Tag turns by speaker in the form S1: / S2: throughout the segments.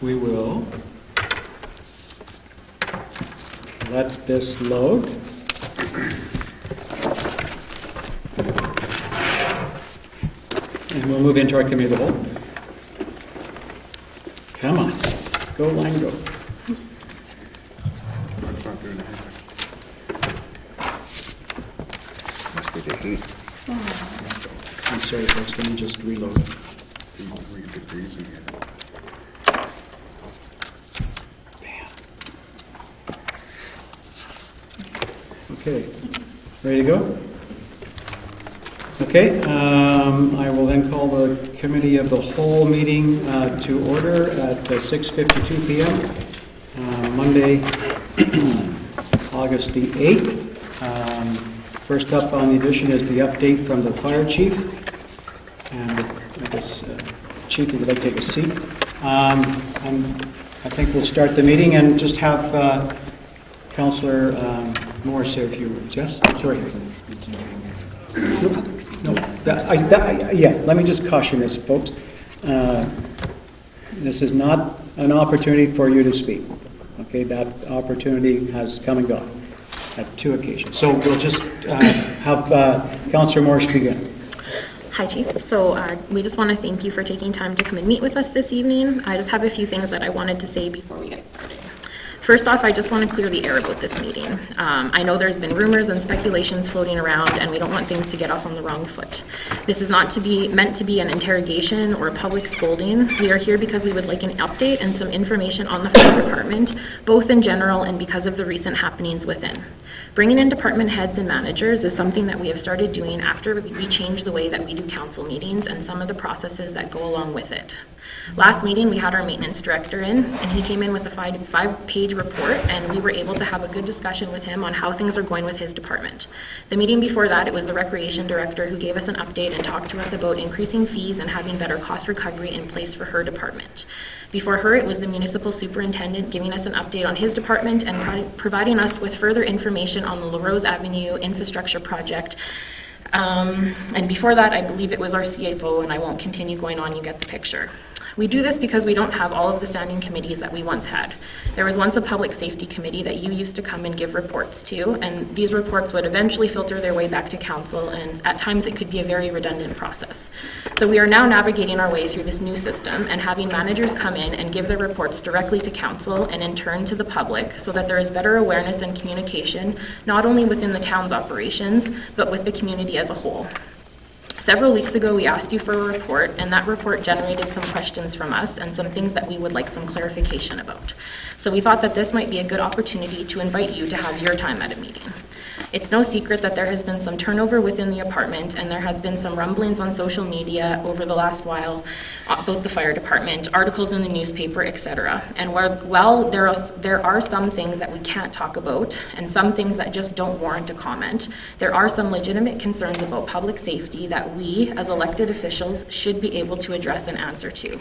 S1: we will let this load. And we'll move into our committee of the whole. Come on. Go, line, go. I'm sorry, folks. Let me just reload. Okay. Ready to go? Okay. I will then call the Committee of the Whole meeting to order at 6:52 p.m. Monday, August the 8th. First up on the edition is the update from the fire chief. And I guess, Chief, if you'd like to take a seat. I think we'll start the meeting and just have Councillor Moore say a few words. Yes? Sorry. No. Yeah, let me just caution this, folks. This is not an opportunity for you to speak. Okay, that opportunity has come and gone at 2 occasions. So we'll just have Councillor Morris begin.
S2: Hi, Chief. So we just want to thank you for taking time to come and meet with us this evening. I just have a few things that I wanted to say before we get started. First off, I just want to clear the air about this meeting. I know there's been rumors and speculations floating around, and we don't want things to get off on the wrong foot. This is not meant to be an interrogation or a public scolding. We are here because we would like an update and some information on the fire department, both in general and because of the recent happenings within. Bringing in department heads and managers is something that we have started doing after we changed the way that we do council meetings and some of the processes that go along with it. Last meeting, we had our maintenance director in, and he came in with a five-page report, and we were able to have a good discussion with him on how things are going with his department. The meeting before that, it was the recreation director who gave us an update and talked to us about increasing fees and having better cost recovery in place for her department. Before her, it was the municipal superintendent giving us an update on his department and providing us with further information on the LaRose Avenue infrastructure project. And before that, I believe it was our CFO, and I won't continue going on, you get the picture. We do this because we don't have all of the standing committees that we once had. There was once a public safety committee that you used to come and give reports to, and these reports would eventually filter their way back to council, and at times it could be a very redundant process. So we are now navigating our way through this new system and having managers come in and give their reports directly to council and in turn to the public so that there is better awareness and communication, not only within the town's operations, but with the community as a whole. Several weeks ago, we asked you for a report, and that report generated some questions from us and some things that we would like some clarification about. So we thought that this might be a good opportunity to invite you to have your time at a meeting. It's no secret that there has been some turnover within the apartment, and there has been some rumblings on social media over the last while about the fire department, articles in the newspaper, etc. And while there are some things that we can't talk about and some things that just don't warrant a comment, there are some legitimate concerns about public safety that we, as elected officials, should be able to address and answer to.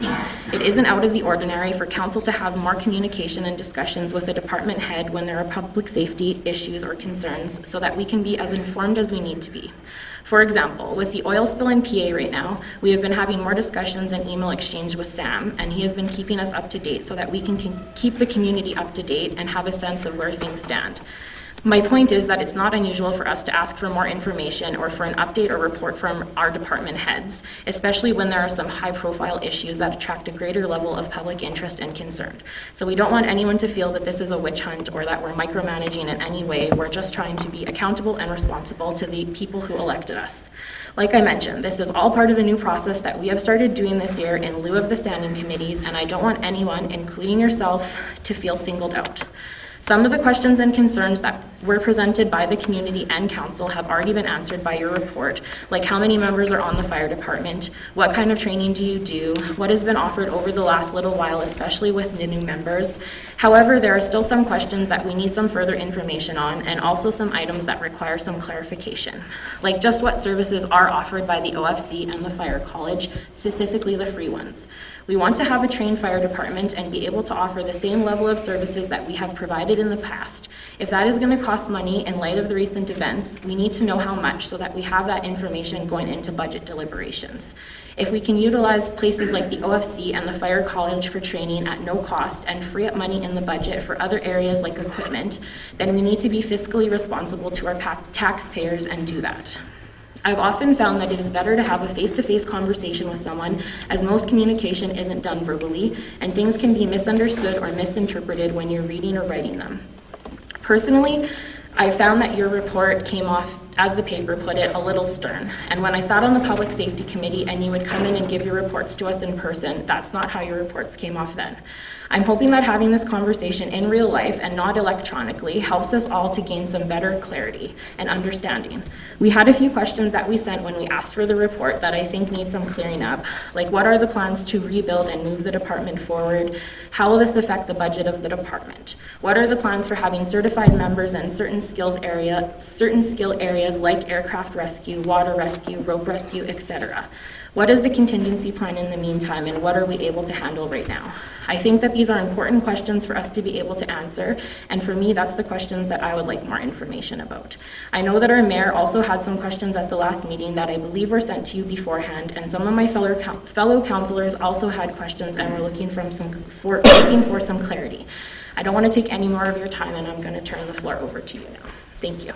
S2: It isn't out of the ordinary for council to have more communication and discussions with a department head when there are public safety issues or concerns, so that we can be as informed as we need to be. For example, with the oil spill in PA right now, we have been having more discussions and email exchange with Sam, and he has been keeping us up to date so that we can keep the community up to date and have a sense of where things stand. My point is that it's not unusual for us to ask for more information or for an update or report from our department heads, especially when there are some high-profile issues that attract a greater level of public interest and concern. So we don't want anyone to feel that this is a witch hunt or that we're micromanaging in any way. We're just trying to be accountable and responsible to the people who elected us. Like I mentioned, this is all part of a new process that we have started doing this year in lieu of the standing committees, and I don't want anyone, including yourself, to feel singled out. Some of the questions and concerns that were presented by the community and council have already been answered by your report, like how many members are on the fire department, what kind of training do you do, what has been offered over the last little while, especially with the new members. However, there are still some questions that we need some further information on, and also some items that require some clarification, like just what services are offered by the OFC and the Fire College, specifically the free ones. We want to have a trained fire department and be able to offer the same level of services that we have provided provided in the past. If that is going to cost money in light of the recent events, we need to know how much so that we have that information going into budget deliberations. If we can utilize places like the OFC and the Fire College for training at no cost and free up money in the budget for other areas like equipment, then we need to be fiscally responsible to our taxpayers and do that. I've often found that it is better to have a face-to-face conversation with someone, as most communication isn't done verbally, and things can be misunderstood or misinterpreted when you're reading or writing them. Personally, I found that your report came off, as the paper put it, a little stern. And when I sat on the Public Safety Committee and you would come in and give your reports to us in person, that's not how your reports came off then. I'm hoping that having this conversation in real life and not electronically helps us all to gain some better clarity and understanding. We had a few questions that we sent when we asked for the report that I think need some clearing up, like what are the plans to rebuild and move the department forward? How will this affect the budget of the department? What are the plans for having certified members in certain skill areas like aircraft rescue, water rescue, rope rescue, etc.? What is the contingency plan in the meantime, and what are we able to handle right now? I think that these are important questions for us to be able to answer, and for me, that's the questions that I would like more information about. I know that our mayor also had some questions at the last meeting that I believe were sent to you beforehand, and some of my fellow councillors also had questions and were looking for some clarity. I don't want to take any more of your time, and I'm going to turn the floor over to you now. Thank you.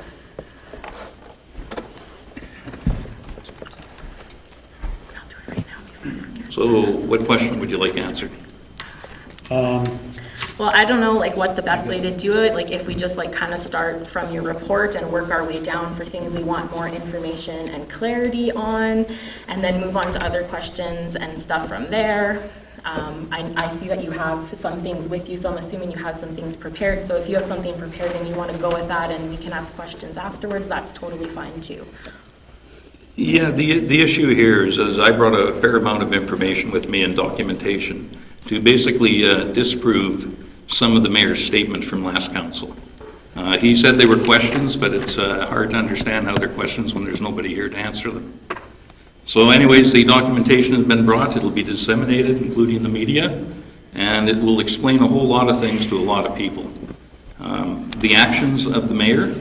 S3: So what question would you like answered?
S2: Well, I don't know like what the best way to do it, like if we just like kind of start from your report and work our way down for things we want more information and clarity on, and then move on to other questions and stuff from there. I see that you have some things with you, so I'm assuming you have some things prepared. So if you have something prepared and you want to go with that and we can ask questions afterwards, that's totally fine too.
S3: Yeah, the issue here is I brought a fair amount of information with me and documentation to basically disprove some of the mayor's statement from last council. He said they were questions, but it's hard to understand how they're questions when there's nobody here to answer them. So anyways, the documentation has been brought. It'll be disseminated, including the media, and it will explain a whole lot of things to a lot of people. The actions of the mayor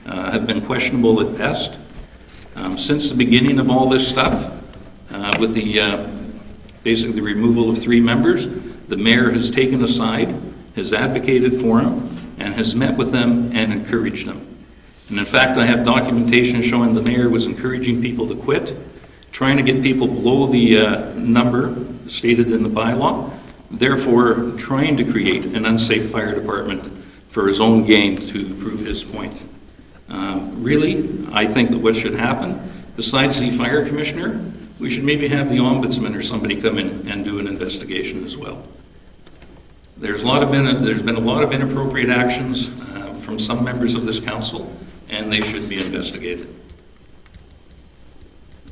S3: have been questionable at best. Since the beginning of all this stuff, with the basically the removal of 3 members, the mayor has taken a side, has advocated for them, and has met with them and encouraged them. And in fact, I have documentation showing the mayor was encouraging people to quit, trying to get people below the number stated in the bylaw, therefore trying to create an unsafe fire department for his own gain to prove his point. Really, I think that what should happen, besides the fire commissioner, we should maybe have the ombudsman or somebody come in and do an investigation as well. There's been a lot of inappropriate actions from some members of this council, and they should be investigated.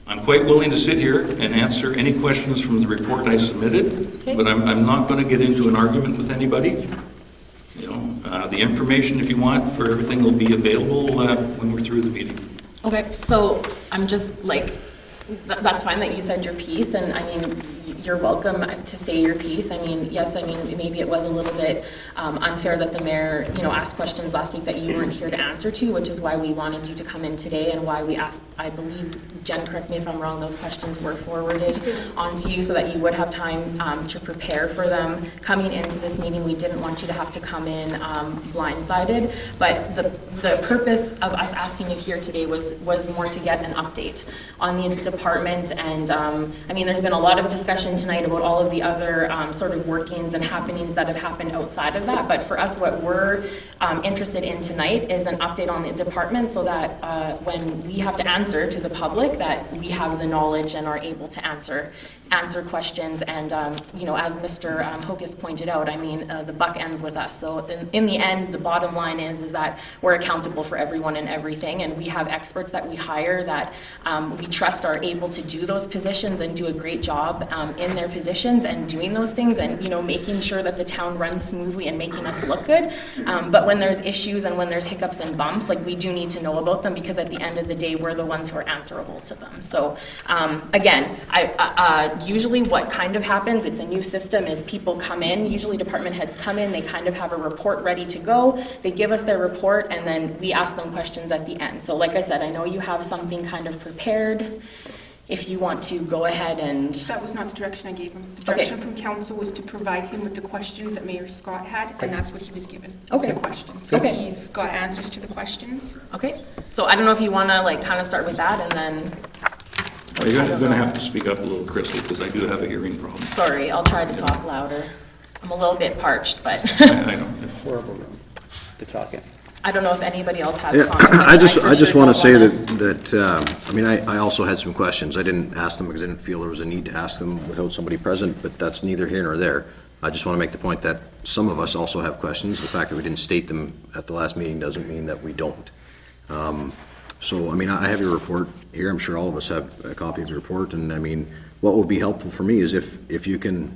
S3: I'm quite willing to sit here and answer any questions from the report I submitted, okay. But I'm not going to get into an argument with anybody. You know, the information, if you want, for everything will be available when we're through the meeting. Okay,
S2: so I'm just like, that's fine that you said your piece, and I mean, you're welcome to say your piece. I mean, yes, I mean, maybe it was a little bit unfair that the mayor, you know, asked questions last week that you weren't here to answer to, which is why we wanted you to come in today and why we asked, I believe, Jen, correct me if I'm wrong, those questions were forwarded onto you so that you would have time to prepare for them. Coming into this meeting, we didn't want you to have to come in blindsided, but the purpose of us asking you here today was more to get an update on the department. And I mean, there's been a lot of discussion tonight about all of the other sort of workings and happenings that have happened outside of that, but for us, what we're interested in tonight is an update on the department so that when we have to answer to the public, that we have the knowledge and are able to answer questions. And you know, as Mr. Hocus pointed out, I mean, the buck ends with us. So in the end, the bottom line is that we're accountable for everyone and everything, and we have experts that we hire that we trust are able to do those positions and do a great job in their positions and doing those things and, you know, making sure that the town runs smoothly and making us look good. But when there's issues and when there's hiccups and bumps, like, we do need to know about them, because at the end of the day, we're the ones who are answerable to them. So again, usually what kind of happens, it's a new system, is people come in, usually department heads come in, they kind of have a report ready to go, they give us their report, and then we ask them questions at the end. So like I said, I know you have something kind of prepared. If you want to go ahead and...
S4: That was not the direction I gave him. The direction from council was to provide him with the questions that Mayor Scott had, and that's what he was given, was the questions. So he's got answers to the questions.
S2: Okay. So I don't know if you want to, like, kind of start with that, and then...
S3: Well, you're going to have to speak up a little, Crystal, because I do have a hearing problem.
S2: Sorry, I'll try to talk louder. I'm a little bit parched, but...
S3: I know.
S1: It's a horrible room to talk in.
S2: I don't know if anybody else has
S5: Yeah,
S2: comments.
S5: I just want to say that I mean, I also had some questions. I didn't ask them because I didn't feel there was a need to ask them without somebody present, but that's neither here nor there. I just want to make the point that some of us also have questions. The fact that we didn't state them at the last meeting doesn't mean that we don't. So, I mean, I have your report here. I'm sure all of us have a copy of the report, and I mean, what would be helpful for me is if you can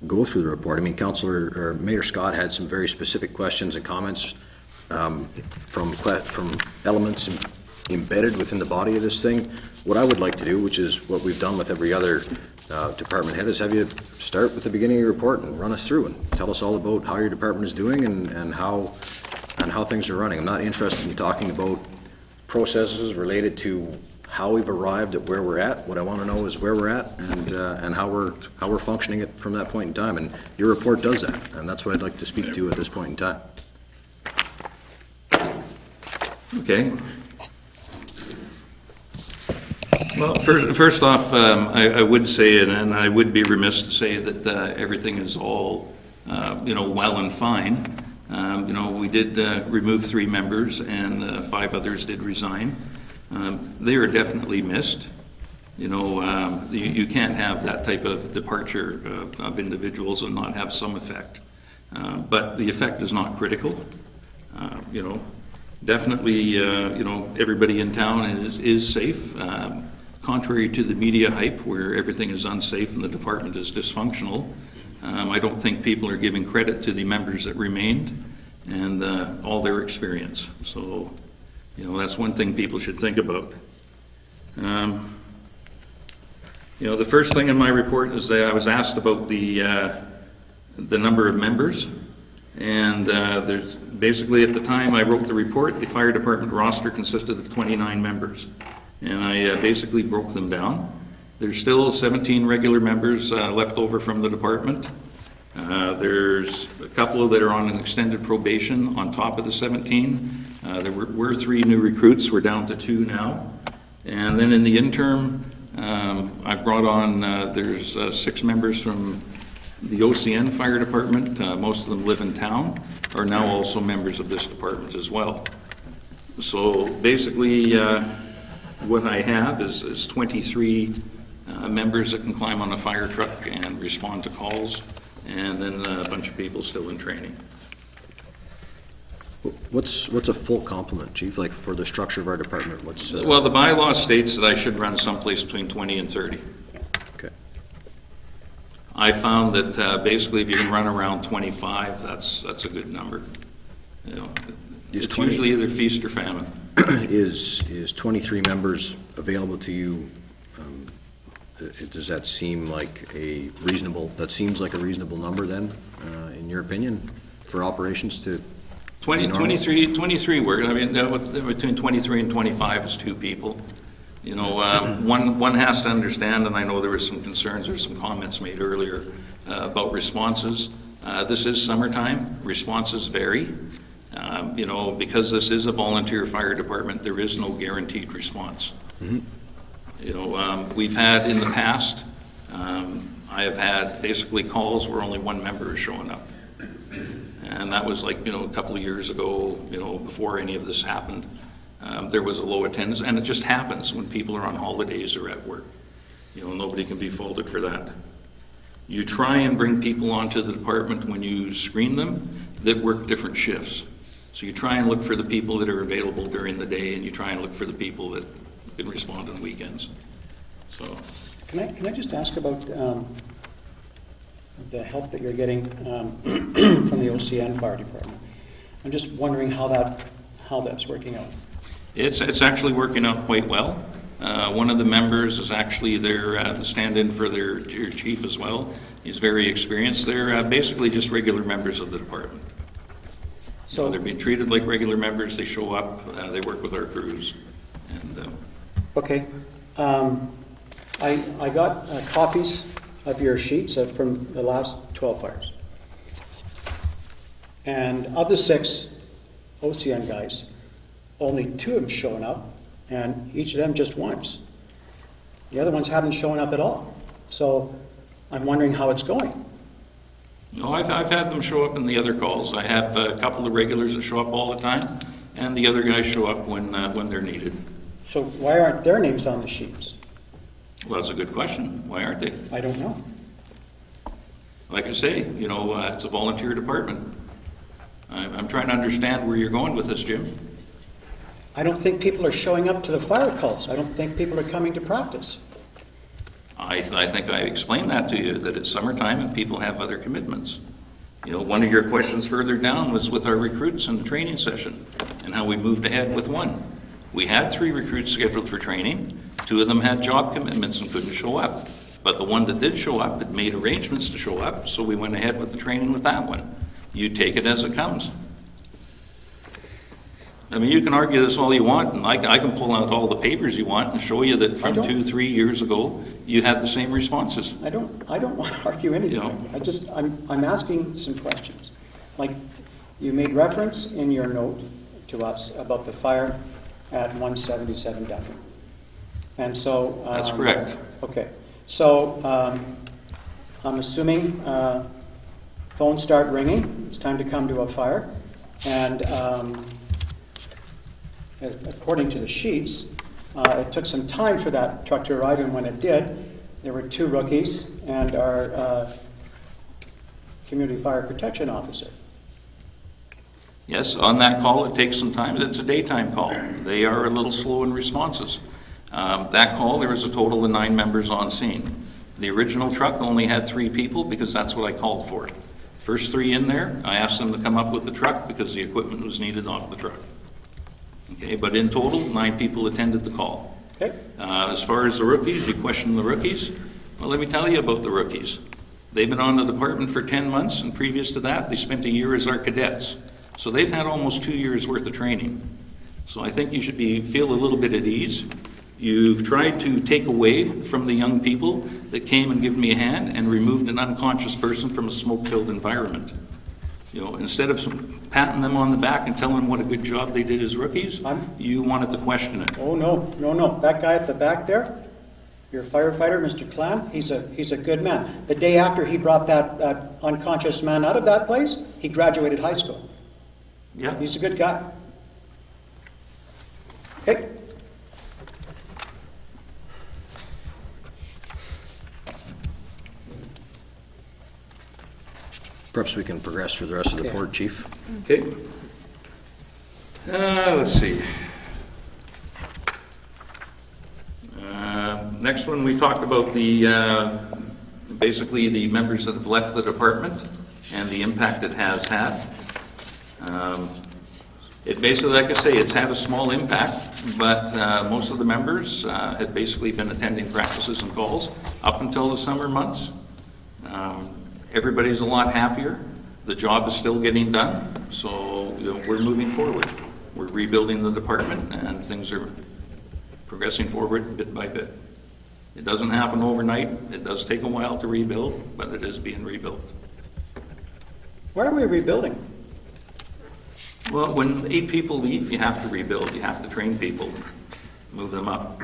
S5: go through the report. I mean, Mayor Scott had some very specific questions and comments from elements embedded within the body of this thing. What I would like to do, which is what we've done with every other department head, is have you start with the beginning of your report and run us through and tell us all about how your department is doing and how things are running. I'm not interested in talking about processes related to how we've arrived at where we're at. What I want to know is where we're at and how we're functioning from that point in time. And your report does that, and that's what I'd like to speak to at this point in time.
S3: Okay. Well, first off, I would say, and I would be remiss to say that everything is all, well and fine. We did remove 3 members, and 5 others did resign. They are definitely missed. You can't have that type of departure of individuals and not have some effect. But the effect is not critical. Definitely, everybody in town is safe. Contrary to the media hype where everything is unsafe and the department is dysfunctional, I don't think people are giving credit to the members that remained and all their experience. So, that's one thing people should think about. The first thing in my report is that I was asked about the number of members. And there's basically, at the time I wrote the report, the fire department roster consisted of 29 members. And I basically broke them down. There's still 17 regular members left over from the department. There's a couple that are on an extended probation on top of the 17. There were 3 new recruits. We're down to 2 now. And then in the interim, I brought on, there's 6 members from the OCN Fire Department. Most of them live in town, are now also members of this department as well. So basically, what I have is 23 members that can climb on a fire truck and respond to calls, and then a bunch of people still in training.
S5: What's a full complement, Chief? Like for the structure of our department, what's?
S3: Well, the bylaw states that I should run someplace between 20 and 30.
S5: Okay.
S3: I found that basically if you can run around 25, that's a good number. It's usually either feast or famine.
S5: Is 23 members available to you? Does that seem like a reasonable? That seems like a reasonable number then, in your opinion, for operations to? 23 work. I mean, between 23 and 25 is 2 people. One has to understand, and I know there were some concerns or some comments made earlier about responses. This is summertime. Responses vary. Because this is a volunteer fire department, there is no guaranteed response. Mm-hmm. We've had in the past, I have had basically calls where only 1 member is showing up. And that was like, a couple of years ago, before any of this happened. There was a low attendance, and it just happens when people are on holidays or at work. Nobody can be faulted for that. You try and bring people onto the department when you screen them that work different shifts. So you try and look for the people that are available during the day, and you try and look for the people that can respond on weekends. So
S1: Can I just ask about the help that you're getting from the OCN Fire Department? I'm just wondering how that's working out.
S3: It's actually working out quite well. One of the members is actually their stand-in for their chief as well. He's very experienced. They're basically just regular members of the department. So they're being treated like regular members. They show up. They work with our crews. And,
S1: okay. I got copies of your sheets from the last 12 fires. And of the 6 OCN guys, only 2 have shown up, and each of them just once. The other ones haven't shown up at all. So I'm wondering how it's going.
S3: No, I've had them show up in the other calls. I have a couple of regulars that show up all the time, and the other guys show up when they're needed.
S1: So why aren't their names on the sheets?
S3: Well, that's a good question. Why aren't they?
S1: I don't know.
S3: Like I say, it's a volunteer department. I'm trying to understand where you're going with this, Jim.
S1: I don't think people are showing up to the fire calls. I don't think people are coming to practice.
S3: I think I explained that to you, that it's summertime and people have other commitments. One of your questions further down was with our recruits and the training session and how we moved ahead with one. We had 3 recruits scheduled for training. 2 of them had job commitments and couldn't show up. But the one that did show up had made arrangements to show up, so we went ahead with the training with that one. You take it as it comes. I mean, you can argue this all you want, and I can pull out all the papers you want and show you that from 2-3 years ago, you had the same responses.
S1: I don't want to argue anything. I'm asking some questions. Like, you made reference in your note to us about the fire at 177 Dufferin. And so...
S3: That's correct.
S1: Okay. So, I'm assuming phones start ringing. It's time to come to a fire. And according to the sheets, it took some time for that truck to arrive, and when it did, there were 2 rookies and our community fire protection officer.
S3: Yes, on that call, it takes some time. It's a daytime call. They are a little slow in responses. That call, there was a total of 9 members on scene. The original truck only had 3 people because that's what I called for. First 3 in there, I asked them to come up with the truck because the equipment was needed off the truck. Okay, but in total, 9 people attended the call.
S1: Okay.
S3: As far as the rookies, you questioned the rookies. Well, let me tell you about the rookies. They've been on the department for 10 months, and previous to that, they spent a year as our cadets. So they've had almost 2 years worth of training. So I think you should feel a little bit at ease. You've tried to take away from the young people that came and gave me a hand and removed an unconscious person from a smoke-filled environment. Instead of patting them on the back and telling them what a good job they did as rookies, you wanted to question it.
S1: Oh, no. That guy at the back there, your firefighter, Mr. Clan, he's a good man. The day after he brought that unconscious man out of that place, he graduated high school.
S3: Yeah.
S1: He's a good guy. Okay.
S5: Perhaps we can progress through the rest of the report, Chief.
S3: Okay. Let's see. Next one, we talked about basically the members that have left the department and the impact it has had. It basically, like I say, it's had a small impact, but most of the members had basically been attending practices and calls up until the summer months. Everybody's a lot happier. The job is still getting done, so we're moving forward. We're rebuilding the department, and things are progressing forward bit by bit. It doesn't happen overnight. It does take a while to rebuild, but it is being rebuilt.
S1: Why are we rebuilding?
S3: Well, when 8 people leave, you have to rebuild. You have to train people, move them up.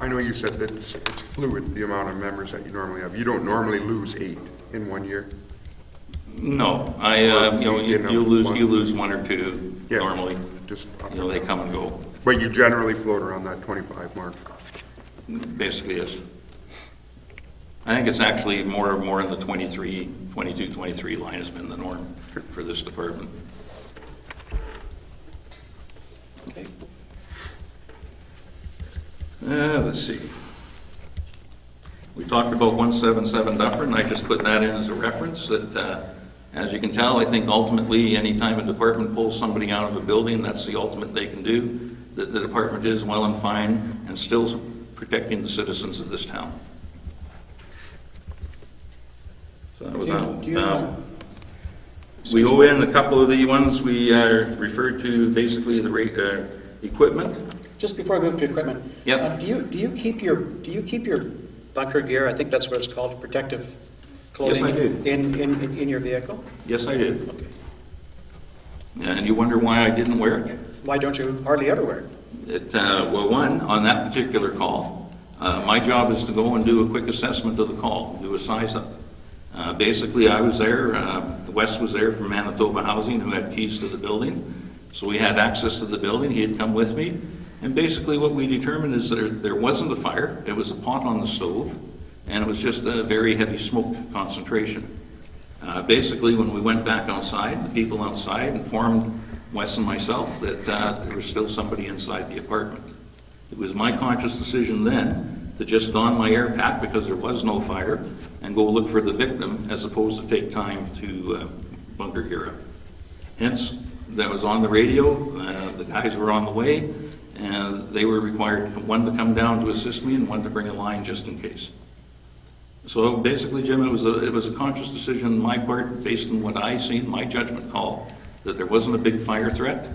S6: I know you said that it's fluid, the amount of members that you normally have. You don't normally lose 8 in 1 year?
S3: No, you lose 1 or 2 normally.
S6: Just
S3: they come and go.
S6: But you generally float around that 25 mark.
S3: Basically, yes. I think it's actually more in the 22, 23 line has been the norm for this department.
S1: Okay.
S3: Let's see. We talked about 177 Dufferin. I just put that in as a reference that, as you can tell, I think ultimately anytime a department pulls somebody out of a building, that's the ultimate they can do. That the department is well and fine and still protecting the citizens of this town. So that was that. We owe in a couple of the ones we referred to, basically the equipment.
S1: Just before I move to equipment,
S3: Yep.
S1: do you keep your bunker gear? I think that's what it's called, protective clothing.
S3: Yes, I do.
S1: In your vehicle.
S3: Yes, I did.
S1: Okay.
S3: And you wonder why I didn't wear it?
S1: Why don't you hardly ever wear it?
S3: Well, one, on that particular call, my job is to go and do a quick assessment of the call, do a size up. Basically, I was there, Wes was there from Manitoba Housing, who had keys to the building. So we had access to the building, he had come with me. And basically what we determined is that there wasn't a fire, it was a pot on the stove, and it was just a very heavy smoke concentration. Basically, when we went back outside, the people outside informed Wes and myself that there was still somebody inside the apartment. It was my conscious decision then to just don my air pack because there was no fire and go look for the victim as opposed to take time to bunker gear up. Hence, that was on the radio, the guys were on the way, and they were required, one to come down to assist me and one to bring a line just in case. So basically, Jim, it was a conscious decision on my part based on what I seen, my judgment call, that there wasn't a big fire threat.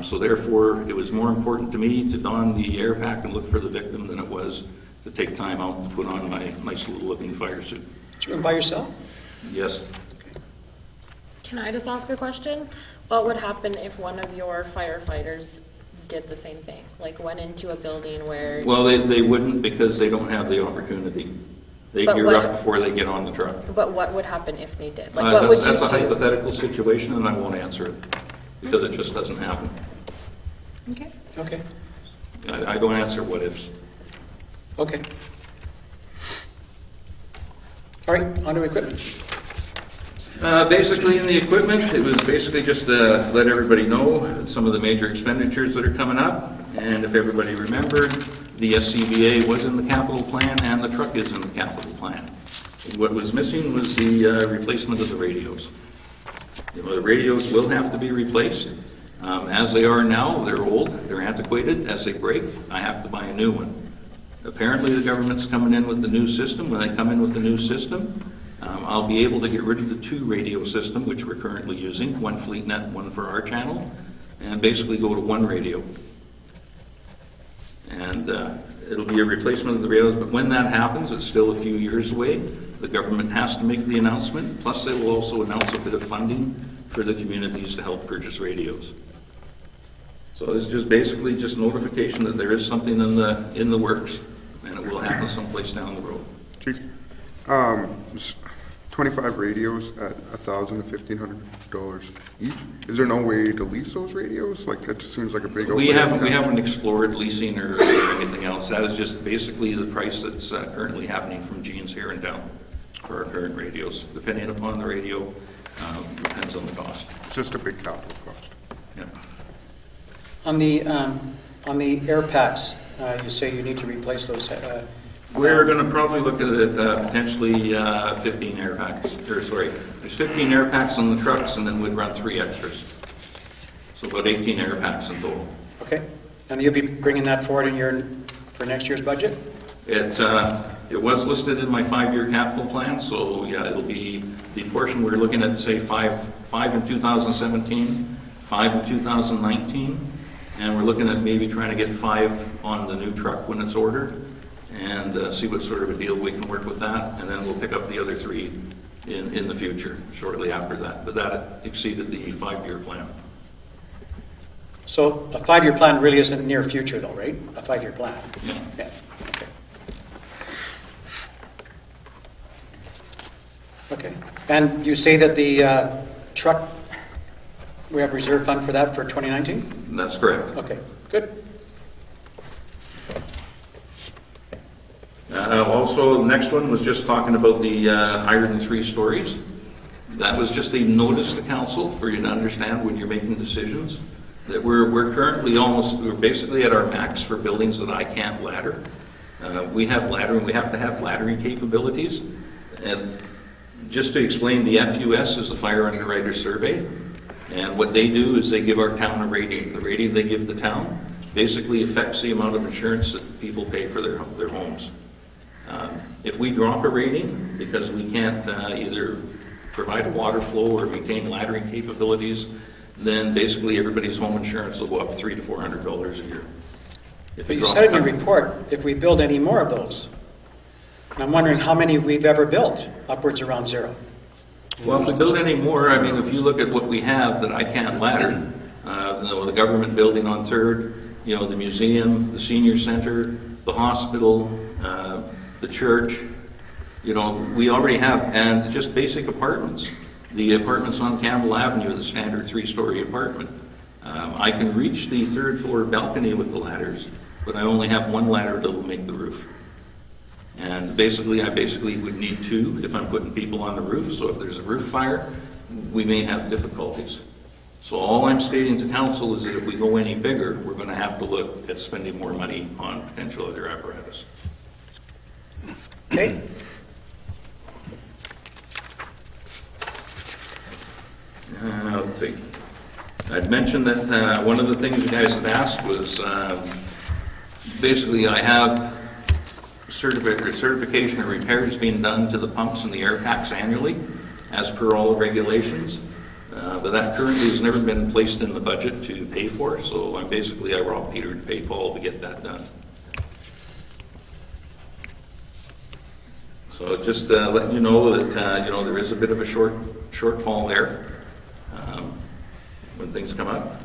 S3: So therefore, it was more important to me to don the air pack and look for the victim than it was to take time out to put on my nice little looking fire suit.
S1: Did you go by yourself?
S3: Yes.
S2: Can I just ask a question? What would happen if one of your firefighters did the same thing? Like went into a building where...
S3: Well, they wouldn't because they don't have the opportunity. They gear up before they get on the truck.
S2: But what would happen if they did? Like what would you do?
S3: That's a hypothetical situation and I won't answer it because it just doesn't happen.
S2: Okay.
S1: Okay.
S3: I don't answer what ifs.
S1: Okay. All right, on to equipment.
S3: Basically in the equipment, it was basically just to let everybody know some of the major expenditures that are coming up. And if everybody remembered, the SCBA was in the capital plan and the truck is in the capital plan. What was missing was the replacement of the radios. You know, the radios will have to be replaced. As they are now, they're old, they're antiquated. As they break, I have to buy a new one. Apparently the government's coming in with the new system. When they come in with the new system, I'll be able to get rid of the 2 radio system, which we're currently using, one FleetNet, one for our channel, and basically go to 1 radio. And it'll be a replacement of the radios, but when that happens, it's still a few years away. The government has to make the announcement, plus they will also announce a bit of funding for the communities to help purchase radios. So it's just basically just notification that there is something in the works, and it will happen someplace down the road.
S6: Chief, 25 radios at $1,000 to $1,500 each. Is there no way to lease those radios? Like that just seems like a big.
S3: We haven't explored leasing or anything else. That is just basically the price that's currently happening from Gene's here in town for our current radios. Depending upon the radio, depends on the cost.
S6: It's just a big capital cost.
S3: Yeah.
S1: On the air packs, you say you need to replace those.
S3: We're going to probably look at it potentially 15 air packs. There's 15 air packs on the trucks, and then we'd run 3 extras. So about 18 air packs in total.
S1: Okay, and you'll be bringing that forward for next year's budget?
S3: It was listed in my 5-year capital plan, so yeah, it'll be the portion we're looking at, say 5 in 2017, 5 in 2019, and we're looking at maybe trying to get 5 on the new truck when it's ordered, and see what sort of a deal we can work with that, and then we'll pick up the other 3 in the future, shortly after that. But that exceeded the 5-year plan.
S1: So a 5-year plan really isn't near future though, right? A 5-year plan?
S3: Yeah.
S1: Yeah, okay. Okay, and you say that the truck, we have reserve fund for that for 2019?
S3: That's correct.
S1: Okay, good.
S3: Also, the next one was just talking about the higher than 3 stories. That was just a notice to council for you to understand when you're making decisions. that we're currently we're basically at our max for buildings that I can't ladder. We have laddering, we have to have laddering capabilities. And just to explain, the FUS is the Fire Underwriter Survey. And what they do is they give our town a rating. The rating they give the town basically affects the amount of insurance that people pay for their homes. If we drop a rating because we can't either provide a water flow or maintain laddering capabilities, then basically everybody's home insurance will go up $300 to $400 a year.
S1: But you said in your report, if we build any more of those, and I'm wondering how many we've ever built, upwards around zero.
S3: Well, if we build any more, I mean, if you look at what we have that I can't ladder, the government building on 3rd, the museum, the senior center, the hospital, the church, we already have, and just basic apartments. The apartments on Campbell Avenue, the standard 3-story apartment. I can reach the 3rd floor balcony with the ladders, but I only have one ladder that will make the roof. And I basically would need 2 if I'm putting people on the roof. So if there's a roof fire, we may have difficulties. So all I'm stating to council is that if we go any bigger, we're going to have to look at spending more money on potential other apparatus.
S1: Okay.
S3: Let's see. I'd mentioned that one of the things you guys had asked was basically I have certification of repairs being done to the pumps and the air packs annually as per all the regulations. But that currently has never been placed in the budget to pay for, so I robbed Peter to pay Paul to get that done. So just letting you know that there is a bit of a shortfall there when things come up.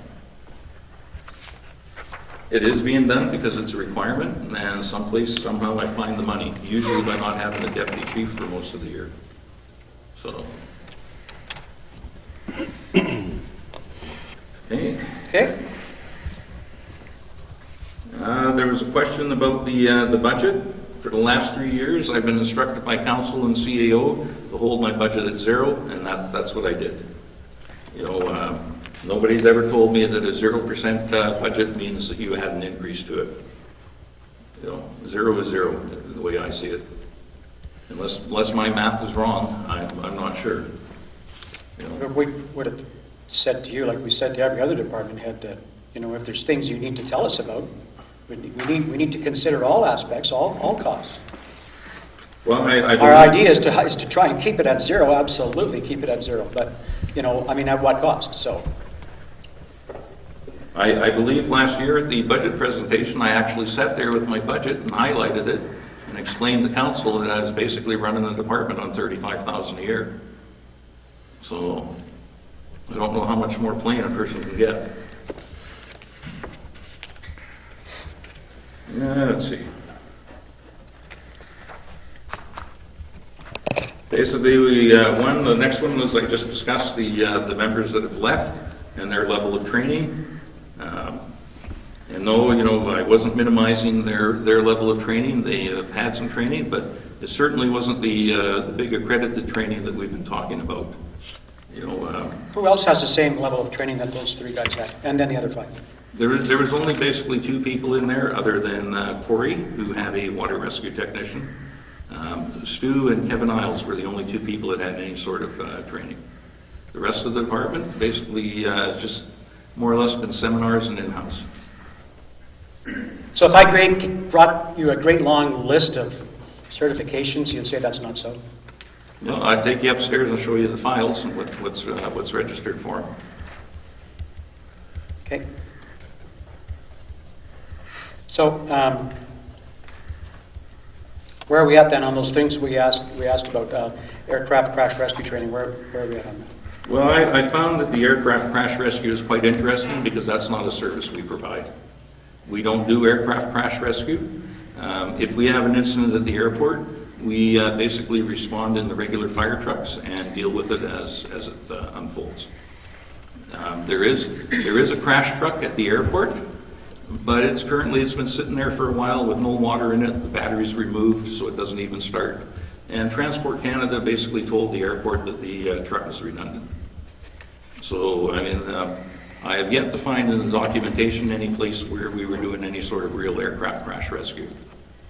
S3: It is being done because it's a requirement, and somehow I find the money, usually by not having a deputy chief for most of the year. So. Okay. There was a question about the budget. For the last 3 years, I've been instructed by council and CAO to hold my budget at 0, and that's what I did. Nobody's ever told me that a 0% budget means that you had an increase to it. 0 is 0, the way I see it. Unless my math is wrong, I'm not sure.
S1: We would have said to you, like we said to every other department head, that if there's things you need to tell us about, we need to consider all aspects, all costs.
S3: Well,
S1: our idea is to try and keep it at 0. Absolutely, keep it at 0. But at what cost? So.
S3: I believe last year at the budget presentation, I actually sat there with my budget and highlighted it and explained to council that I was basically running the department on $35,000 a year. So I don't know how much more plain a person can get. Let's see. Basically, the next one was I just discussed the members that have left and their level of training. And no, I wasn't minimizing their level of training. They have had some training, but it certainly wasn't the big accredited training that we've been talking about.
S1: Who else has the same level of training that those 3 guys had, and then the other 5?
S3: There was only basically 2 people in there, other than Corey, who had a water rescue technician. Stu and Kevin Isles were the only 2 people that had any sort of training. The rest of the department basically just more or less been seminars and in-house.
S1: So if I brought you a great long list of certifications, you'd say that's not so?
S3: No, I'd take you upstairs and show you the files and what's registered for them.
S1: Okay. So where are we at then on those things we asked about aircraft crash rescue training? Where are we at on that?
S3: Well, I found that the aircraft crash rescue is quite interesting because that's not a service we provide. We don't do aircraft crash rescue. If we have an incident at the airport, we basically respond in the regular fire trucks and deal with it as it unfolds. There is a crash truck at the airport, but it's been sitting there for a while with no water in it. The battery's removed, so it doesn't even start. And Transport Canada basically told the airport that the truck is redundant. So, I have yet to find in the documentation any place where we were doing any sort of real aircraft crash rescue.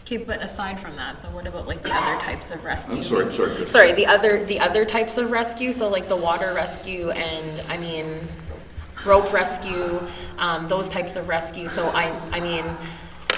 S2: Okay, but aside from that, so what about like the other types of rescue?
S3: I'm sorry.
S2: Sorry, the other types of rescue, so like the water rescue and, I mean, rope rescue, those types of rescue. So I mean,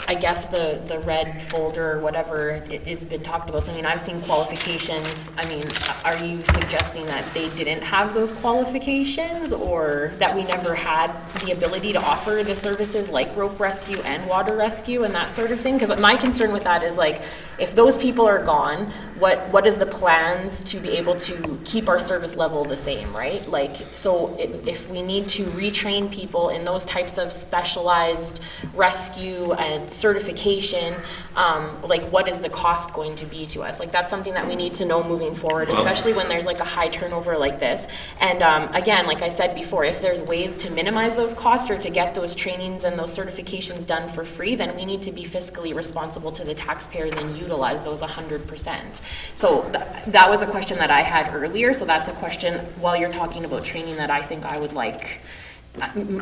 S2: I guess the red folder or whatever has been talked about. So, I mean, I've seen qualifications. I mean, are you suggesting that they didn't have those qualifications, or that we never had the ability to offer the services like rope rescue and water rescue and that sort of thing? Because my concern with that is, like, if those people are gone, what is the plans to be able to keep our service level the same, right? Like, so if we need to retrain people in those types of specialized rescue and certification, like, what is the cost going to be to us? Like, that's something that we need to know moving forward, especially when there's like a high turnover like this. And again, like I said before, if there's ways to minimize those costs or to get those trainings and those certifications done for free, then we need to be fiscally responsible to the taxpayers and utilize those 100%. So that was a question that I had earlier. So that's a question, while you're talking about training, that I think I would like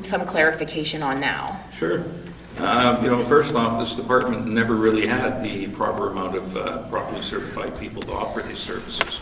S2: some clarification on now.
S3: Sure. You know, first off, this department never really had the proper amount of properly certified people to offer these services.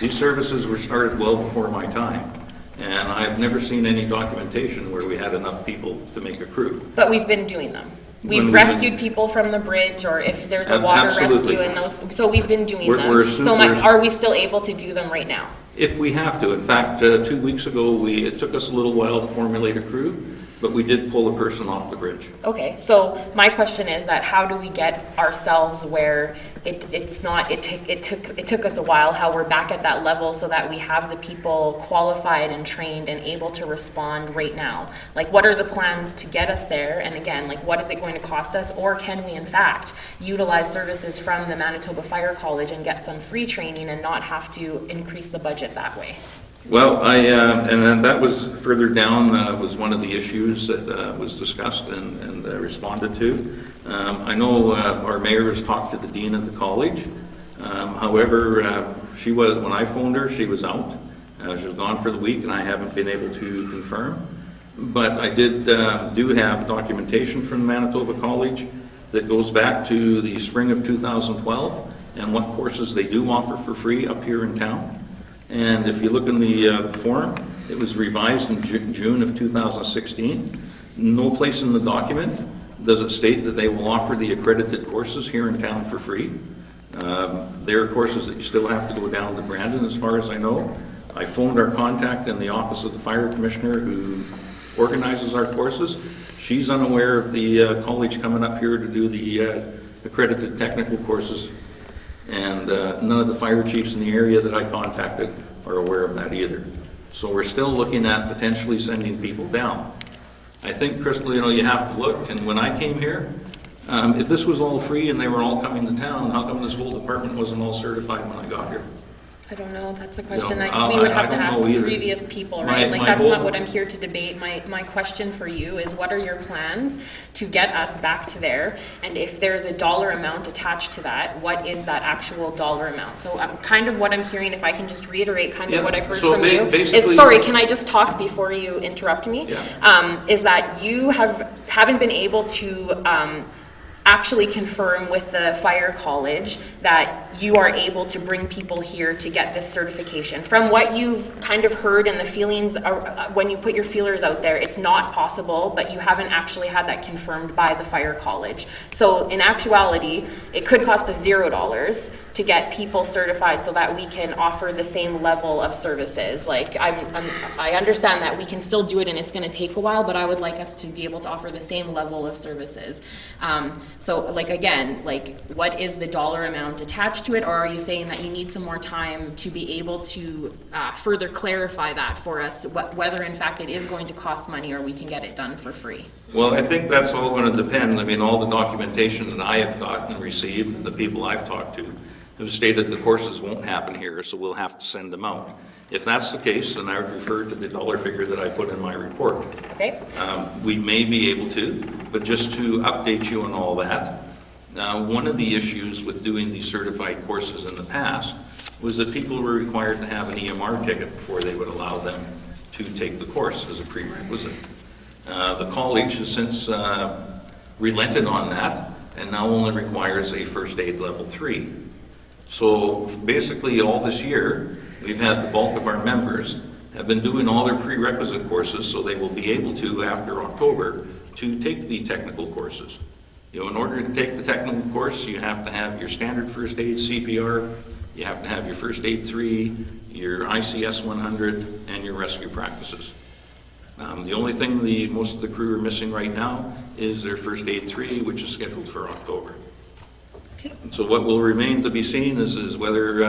S3: These services were started well before my time, and I've never seen any documentation where we had enough people to make a crew.
S2: But we've been doing them. We've rescued people from the bridge, or if there's a water rescue and those, so we've been doing them. So are we still able to do them right now?
S3: If we have to. In fact, 2 weeks ago, it took us a little while to formulate a crew, but we did pull a person off the bridge.
S2: Okay, so my question is that how do we get ourselves where it took us a while, how we're back at that level so that we have the people qualified and trained and able to respond right now? Like, what are the plans to get us there? And again, like, what is it going to cost us? Or can we in fact utilize services from the Manitoba Fire College and get some free training and not have to increase the budget that way?
S3: Well, and then that was further down, was one of the issues that was discussed and responded to. I know our mayor has talked to the dean of the college. However, when I phoned her, she was out. She was gone for the week, and I haven't been able to confirm. But I do have documentation from Manitoba College that goes back to the spring of 2012 and what courses they do offer for free up here in town. And if you look in the form, it was revised in June of 2016. No place in the document does it state that they will offer the accredited courses here in town for free. There are courses that you still have to go down to Brandon, as far as I know. I phoned our contact in the office of the fire commissioner who organizes our courses. She's unaware of the college coming up here to do the accredited technical courses. And none of the fire chiefs in the area that I contacted are aware of that either. So we're still looking at potentially sending people down. I think, Crystal, you have to look, and when I came here, if this was all free and they were all coming to town, how come this whole department wasn't all certified when I got here?
S2: I don't know. That's a question that we would have to ask previous people, right? Like, that's not what I'm here to debate. My question for you is, what are your plans to get us back to there? And if there's a dollar amount attached to that, what is that actual dollar amount? So kind of what I'm hearing, if I can just reiterate kind of what I've heard from you, is, sorry, can I just talk before you interrupt me?
S3: Yeah.
S2: Is that you haven't been able to actually confirm with the fire college that you are able to bring people here to get this certification. From what you've kind of heard and the feelings when you put your feelers out there, it's not possible, but you haven't actually had that confirmed by the fire college. So in actuality, it could cost us $0 to get people certified so that we can offer the same level of services. Like, I understand that we can still do it and it's going to take a while, but I would like us to be able to offer the same level of services. So, like, again, like, what is the dollar amount attached to it, or are you saying that you need some more time to be able to further clarify that for us, whether in fact it is going to cost money or we can get it done for free?
S3: Well, I think that's all going to depend. I mean, all the documentation that I have gotten and received, and the people I've talked to, have stated the courses won't happen here, so we'll have to send them out. If that's the case, then I would refer to the dollar figure that I put in my report.
S2: Okay.
S3: We may be able to, but just to update you on all that, one of the issues with doing these certified courses in the past was that people were required to have an EMR ticket before they would allow them to take the course as a prerequisite. The college has since relented on that and now only requires a first aid level 3. So basically all this year, we've had the bulk of our members have been doing all their prerequisite courses, so they will be able to, after October, to take the technical courses. You know, in order to take the technical course, you have to have your standard first aid CPR, you have to have your first aid 3, your ICS 100, and your rescue practices. The only thing most of the crew are missing right now is their first aid 3, which is scheduled for October.
S2: Okay.
S3: So what will remain to be seen is whether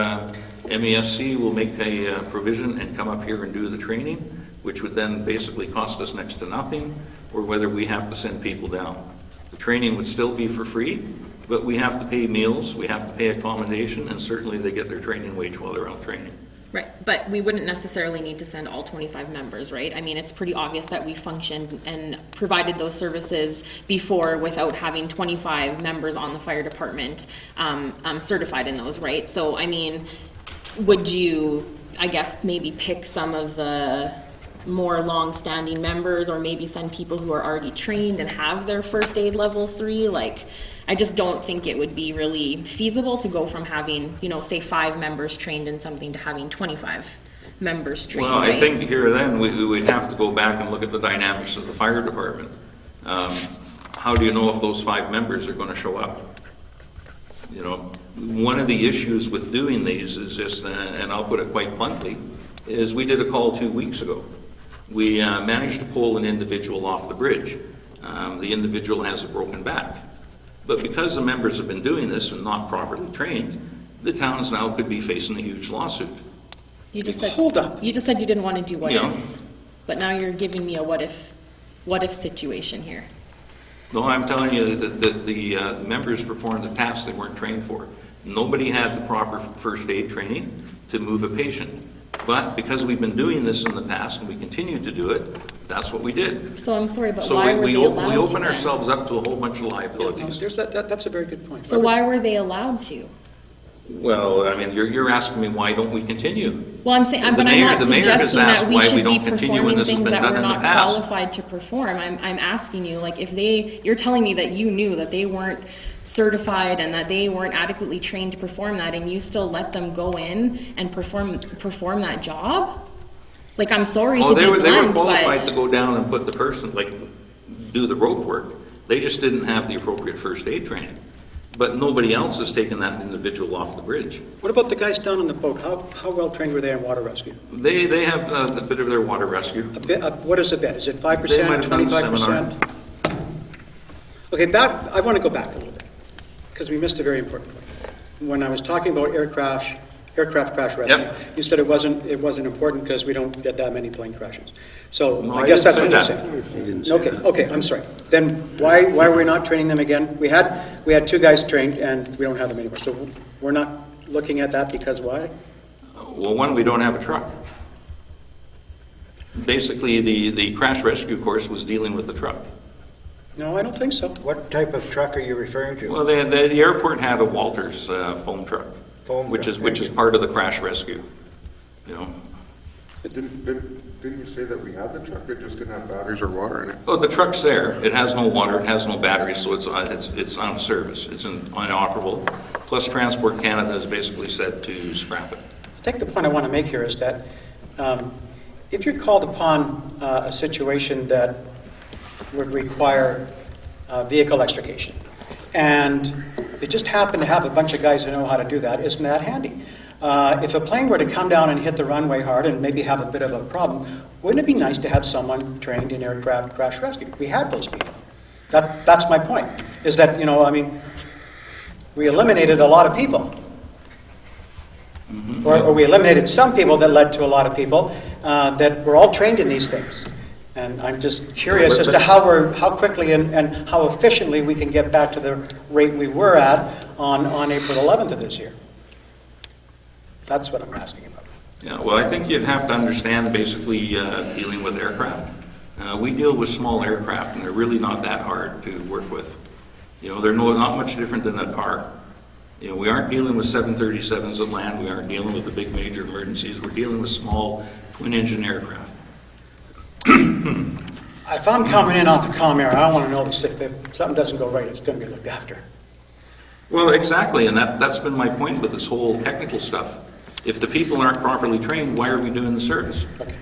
S3: MESC will make a provision and come up here and do the training, which would then basically cost us next to nothing, or whether we have to send people down. The training would still be for free, but we have to pay meals, we have to pay accommodation, and certainly they get their training wage while they're out training.
S2: Right, but we wouldn't necessarily need to send all 25 members, right? I mean, it's pretty obvious that we functioned and provided those services before without having 25 members on the fire department certified in those, right? So, I mean, would you, I guess, maybe pick some of the more long-standing members, or maybe send people who are already trained and have their first aid level 3? Like, I just don't think it would be really feasible to go from having, you know, say 5 members trained in something to having 25 members trained.
S3: Well,
S2: right?
S3: I think here then we would have to go back and look at the dynamics of the fire department. How do you know if those 5 members are going to show up? You know, one of the issues with doing these is just, and I'll put it quite bluntly, is we did a call 2 weeks ago. We managed to pull an individual off the bridge. The individual has a broken back. But because the members have been doing this and not properly trained, the towns now could be facing a huge lawsuit.
S2: You just said,
S1: Hold up.
S2: You just said you didn't want to do what
S3: Yeah.
S2: ifs, but now you're giving me a what if situation here.
S3: No, I'm telling you that the members performed the tasks they weren't trained for. Nobody had the proper first aid training to move a patient. But because we've been doing this in the past and we continue to do it, that's what we did.
S2: So I'm sorry, but
S3: So
S2: why were they allowed
S3: we
S2: to
S3: open
S2: then?
S3: ourselves up to a whole bunch of liabilities.
S1: That's a very good point.
S2: So why were they allowed to?
S3: Well, I mean, you're asking me why don't we continue?
S2: Well, I'm saying,
S3: The
S2: but I'm
S3: mayor-
S2: not
S3: the mayor has
S2: suggesting that
S3: asked
S2: we
S3: why we
S2: should be
S3: don't continue when
S2: performing
S3: this has
S2: things
S3: been
S2: that
S3: done
S2: we're
S3: in the
S2: not
S3: past.
S2: qualified to perform. I'm asking you, like, if you're telling me that you knew that they weren't certified and that they weren't adequately trained to perform that, and you still let them go in and perform that job? Like, I'm sorry to be
S3: They were
S2: blunt,
S3: qualified to
S2: but
S3: go down and put the person, like, do the rope work. They just didn't have the appropriate first aid training. But nobody else has taken that individual off the bridge.
S1: What about the guys down on the boat? How well trained were they in water rescue?
S3: They have a bit of their water rescue.
S1: A bit, what is a bit? Is it
S3: They might
S1: 5%,
S3: have done the
S1: 25%? Okay, I want to go back a little bit, because we missed a very important point. When I was talking about aircraft crash rescue,
S3: Yep.
S1: you said it wasn't important because we don't get that many plane crashes. So
S3: No,
S1: I
S3: I
S1: guess that's
S3: didn't
S1: what
S3: say
S1: you're
S3: that.
S1: saying.
S5: You didn't say
S1: Okay,
S5: that.
S1: okay, I'm sorry. Then why are we not training them again? We had 2 guys trained and we don't have them anymore. So we're not looking at that because why?
S3: Well, one, we don't have a truck. Basically, the crash rescue course was dealing with the truck.
S1: No, I don't think so.
S7: What type of truck are you referring to?
S3: Well, the airport had a Walters foam truck,
S7: Foam
S3: which
S7: truck,
S3: is
S7: thank you.
S3: part of the crash rescue. You know,
S6: Didn't you say that we had the truck, it just didn't have batteries or water in it?
S3: oh, the truck's there. It has no water, it has no batteries, so it's on service. It's inoperable. Plus, Transport Canada has basically said to scrap it.
S1: I think the point I want to make here is that if you're called upon a situation that would require vehicle extrication, and they just happen to have a bunch of guys who know how to do that, isn't that handy? If a plane were to come down and hit the runway hard and maybe have a bit of a problem, wouldn't it be nice to have someone trained in aircraft crash rescue? We had those people. That's my point, is that, we eliminated a lot of people.
S3: Mm-hmm.
S1: Or we eliminated some people that led to a lot of people that were all trained in these things. And I'm just curious as to how quickly and how efficiently we can get back to the rate we were at on April 11th of this year. That's what I'm asking about.
S3: Yeah, well, I think you'd have to understand basically dealing with aircraft. We deal with small aircraft, and they're really not that hard to work with. They're not much different than a car. We aren't dealing with 737s at land. We aren't dealing with the big major emergencies. We're dealing with small twin-engine aircraft.
S1: If I'm coming in off the comm air, I want to know that if something doesn't go right, it's going to be looked after.
S3: Well, exactly, and that's been my point with this whole technical stuff. If the people aren't properly trained, why are we doing the service?
S1: Okay.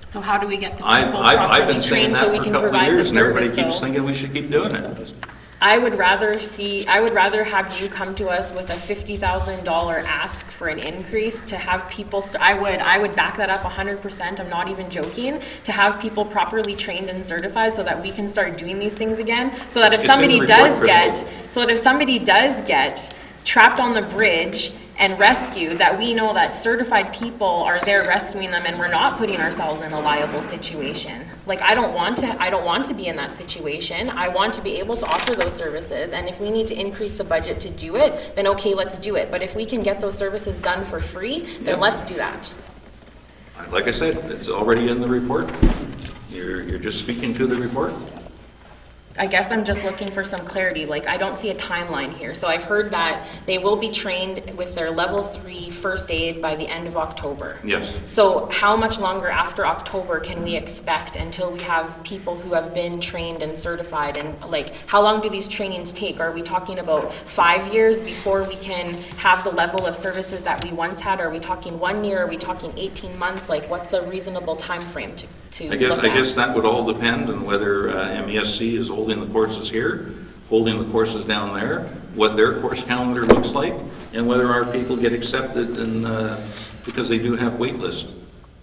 S2: So how do we get the people
S3: I've
S2: properly
S3: been saying
S2: trained
S3: that
S2: so we
S3: for a
S2: can
S3: couple of
S2: provide the
S3: years, and everybody
S2: service,
S3: keeps
S2: though?
S3: thinking we should keep doing it.
S2: I would rather have you come to us with a $50,000 ask for an increase to have people, I would back that up 100%, I'm not even joking, to have people properly trained and certified so that we can start doing these things again, so that if somebody does get trapped on the bridge and rescued, that we know that certified people are there rescuing them and we're not putting ourselves in a liable situation. Like, I don't want to be in that situation. I want to be able to offer those services, and if we need to increase the budget to do it, then okay, let's do it. But if we can get those services done for free, then let's do that.
S3: Like I said, it's already in the report. You're just speaking to the report.
S2: I guess I'm just looking for some clarity. Like, I don't see a timeline here. So I've heard that they will be trained with their level 3 first aid by the end of October.
S3: Yes.
S2: So how much longer after October can we expect until we have people who have been trained and certified? And like, how long do these trainings take? Are we talking about 5 years before we can have the level of services that we once had? Are we talking 1 year? Are we talking 18 months? Like, what's a reasonable time frame to
S3: I
S2: look at?
S3: guess that would all depend on whether MESC is holding the courses here, holding the courses down there, what their course calendar looks like, and whether our people get accepted and because they do have wait lists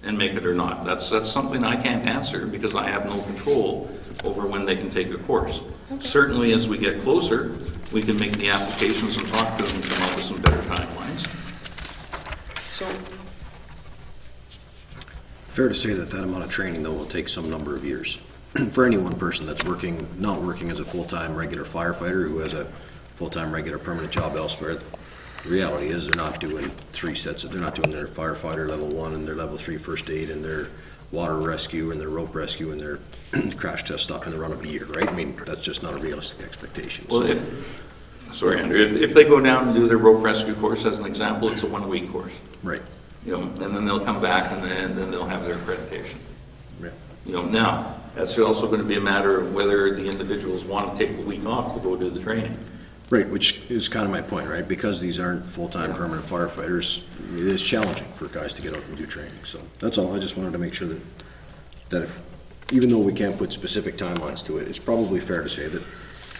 S3: and make it or not. That's something I can't answer because I have no control over when they can take a course. Okay. Certainly as we get closer, we can make the applications and talk to them and come up with some better timelines.
S1: So,
S5: Fair to say that that amount of training, though, will take some number of years. For any one person that's not working as a full-time regular firefighter who has a full-time regular permanent job elsewhere, the reality is they're not doing 3 sets. They're not doing their firefighter level 1 and their level 3 first aid and their water rescue and their rope rescue and their crash test stuff in the run of a year, right? I mean, that's just not a realistic expectation.
S3: Well, sorry, Andrew, if they go down and do their rope rescue course, as an example, it's a 1-week course.
S5: Right.
S3: And then they'll come back and then they'll have their accreditation.
S5: Yeah.
S3: Now, that's also going to be a matter of whether the individuals want to take the week off to go do the training.
S5: Right, which is kind of my point, right? Because these aren't full-time permanent firefighters, it is challenging for guys to get out and do training. So that's all. I just wanted to make sure that if, even though we can't put specific timelines to it, it's probably fair to say that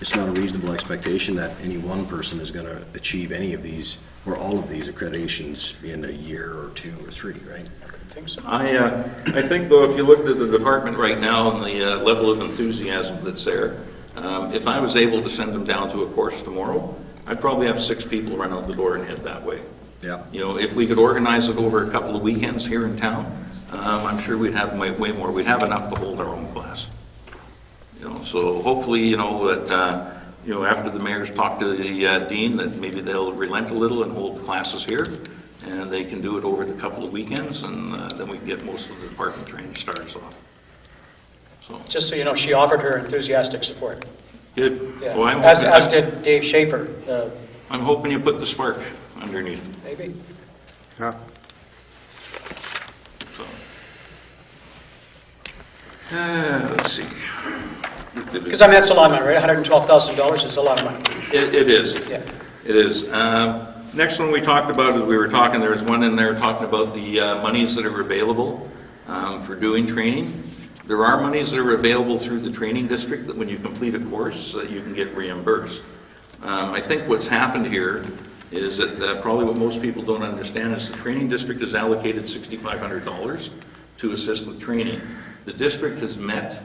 S5: it's not a reasonable expectation that any one person is going to achieve any of these or all of these accreditations in a year or 2 or 3, right?
S1: I think so.
S3: I think, though, if you looked at the department right now and the level of enthusiasm that's there, if I was able to send them down to a course tomorrow, I'd probably have 6 people run out the door and head that way.
S5: Yeah.
S3: If we could organize it over a couple of weekends here in town, I'm sure we'd have way more. We'd have enough to hold our own class. So hopefully, that after the mayor's talk to the dean, that maybe they'll relent a little and hold classes here, and they can do it over the couple of weekends, and then we can get most of the department training starts off. So.
S1: Just so you know, she offered her enthusiastic support.
S3: Good.
S1: Yeah.
S3: Well,
S1: as did Dave Schaefer.
S3: I'm hoping you put the spark underneath.
S1: Maybe.
S6: Yeah.
S3: So. Let's see.
S1: Because I mean, that's a lot of money, right? $112,000 is a lot of money.
S3: It is.
S1: Yeah.
S3: It is. Next one we talked about is there was one in there talking about the monies that are available for doing training. There are monies that are available through the training district that when you complete a course, you can get reimbursed. I think what's happened here is that probably what most people don't understand is the training district has allocated $6,500 to assist with training. The district has met,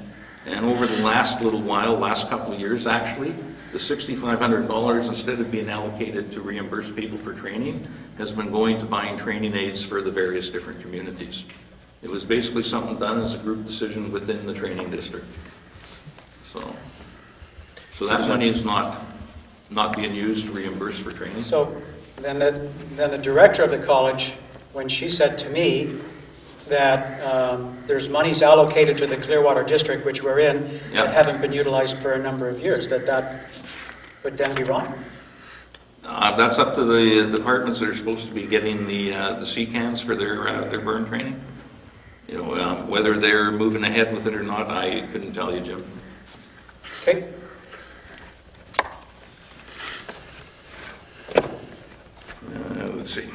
S3: and over the last little while, last couple of years actually, the $6,500, instead of being allocated to reimburse people for training, has been going to buying training aids for the various different communities. It was basically something done as a group decision within the training district. So that money is not being used to reimburse for training.
S1: So then the director of the college, when she said to me that there's monies allocated to the Clearwater district, which we're in, that haven't been utilized for a number of years, that would then be wrong?
S3: That's up to the departments that are supposed to be getting the CCANs for their burn training. Whether they're moving ahead with it or not, I couldn't tell you, Jim.
S1: Okay.
S3: Let's see.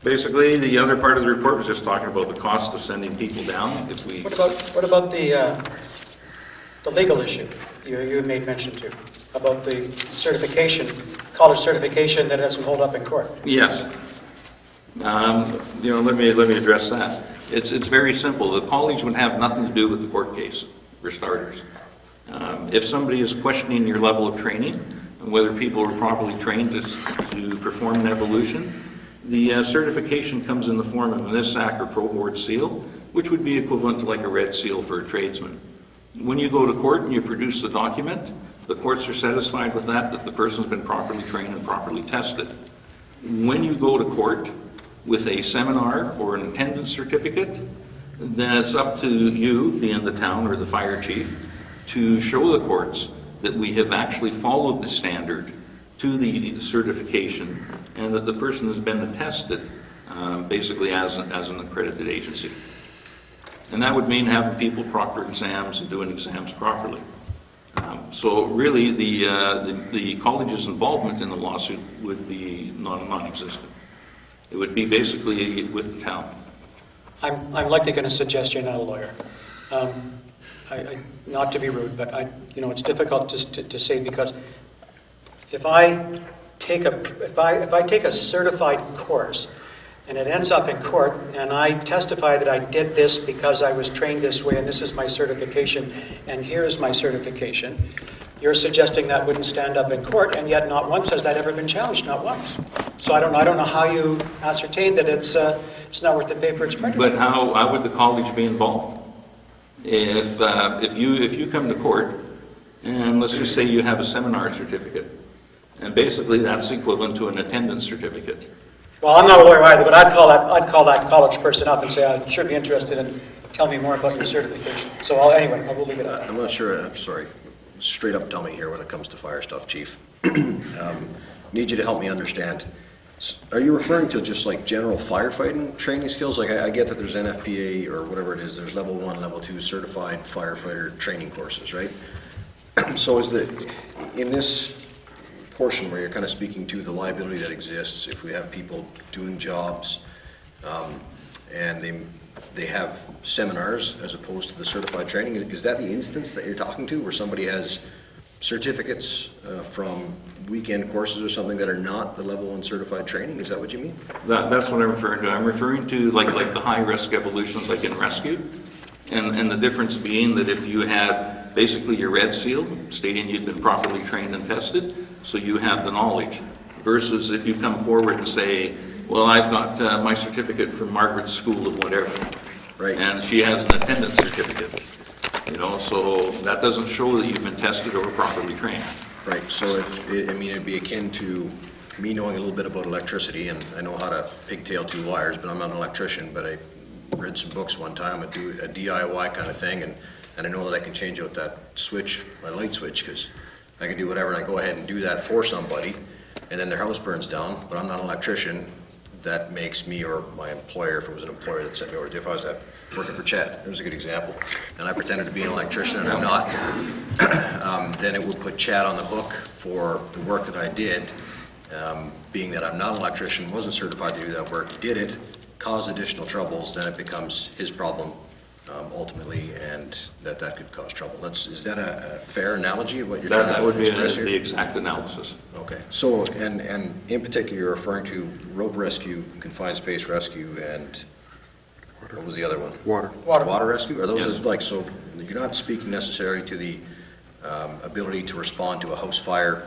S3: Basically, the other part of the report was just talking about the cost of sending people down. If we
S1: What about the legal issue you made mention to, about the certification, college certification that doesn't hold up in court?
S3: Yes. Let me address that. It's very simple. The college would have nothing to do with the court case, for starters. If somebody is questioning your level of training and whether people are properly trained to perform an evolution, the certification comes in the form of an ISAC or Pro Board seal, which would be equivalent to like a red seal for a tradesman. When you go to court and you produce the document, the courts are satisfied with that the person's been properly trained and properly tested. When you go to court with a seminar or an attendance certificate, then it's up to you, being the town or the fire chief, to show the courts that we have actually followed the standard to the certification and that the person has been attested basically as an accredited agency. And that would mean having people proctor exams and doing exams properly. So really the college's involvement in the lawsuit would be non-existent. It would be basically with the town.
S1: I'm likely going to suggest you're not a lawyer. Not to be rude, but it's difficult to say, because if I take a certified course and it ends up in court and I testify that I did this because I was trained this way and this is my certification and here is my certification, you're suggesting that wouldn't stand up in court, and yet not once has that ever been challenged, not once. So I don't know how you ascertain that it's not worth the paper it's printed.
S3: But how would the college be involved? If you come to court and let's just say you have a seminar certificate, and basically that's equivalent to an attendance certificate.
S1: Well, I'm not a lawyer either, but I'd call that college person up and say, I should be interested in tell me more about your certification. So I will leave it at that.
S5: I'm not sure, I'm sorry, straight up dummy here when it comes to fire stuff, Chief. Need you to help me understand. Are you referring to just like general firefighting training skills? Like I get that there's NFPA or whatever it is, there's level 1, level 2 certified firefighter training courses, right? So in this portion where you're kind of speaking to the liability that exists if we have people doing jobs and they have seminars as opposed to the certified training, is that the instance that you're talking to where somebody has certificates from weekend courses or something that are not the level 1 certified training? Is that what you mean?
S3: That's what I'm referring to. I'm referring to like the high risk evolutions like in rescue, and the difference being that if you had basically your red seal stating you've been properly trained and tested, so you have the knowledge, versus if you come forward and say, well, I've got my certificate from Margaret's School of whatever,
S5: right,
S3: and she has an attendance certificate, so that doesn't show that you've been tested or properly trained.
S5: Right, so it'd be akin to me knowing a little bit about electricity, and I know how to pigtail 2 wires, but I'm not an electrician, but I read some books one time and do a DIY kind of thing, and I know that I can change out that switch, my light switch, because I can do whatever, and I go ahead and do that for somebody, and then their house burns down, but I'm not an electrician. That makes me, or my employer, if it was an employer that sent me over, if I was working for Chad, there's a good example, and I pretended to be an electrician and I'm not, then it would put Chad on the hook for the work that I did, being that I'm not an electrician, wasn't certified to do that work, did it, caused additional troubles, then it becomes his problem ultimately, and that could cause trouble. Is that a fair analogy of what you're trying to express here?
S3: That would be the exact analysis.
S5: Okay. So, and in particular, you're referring to rope rescue, confined space rescue, and what was the other one? Water rescue? Are those
S3: Yes.
S5: so you're not speaking necessarily to the ability to respond to a house fire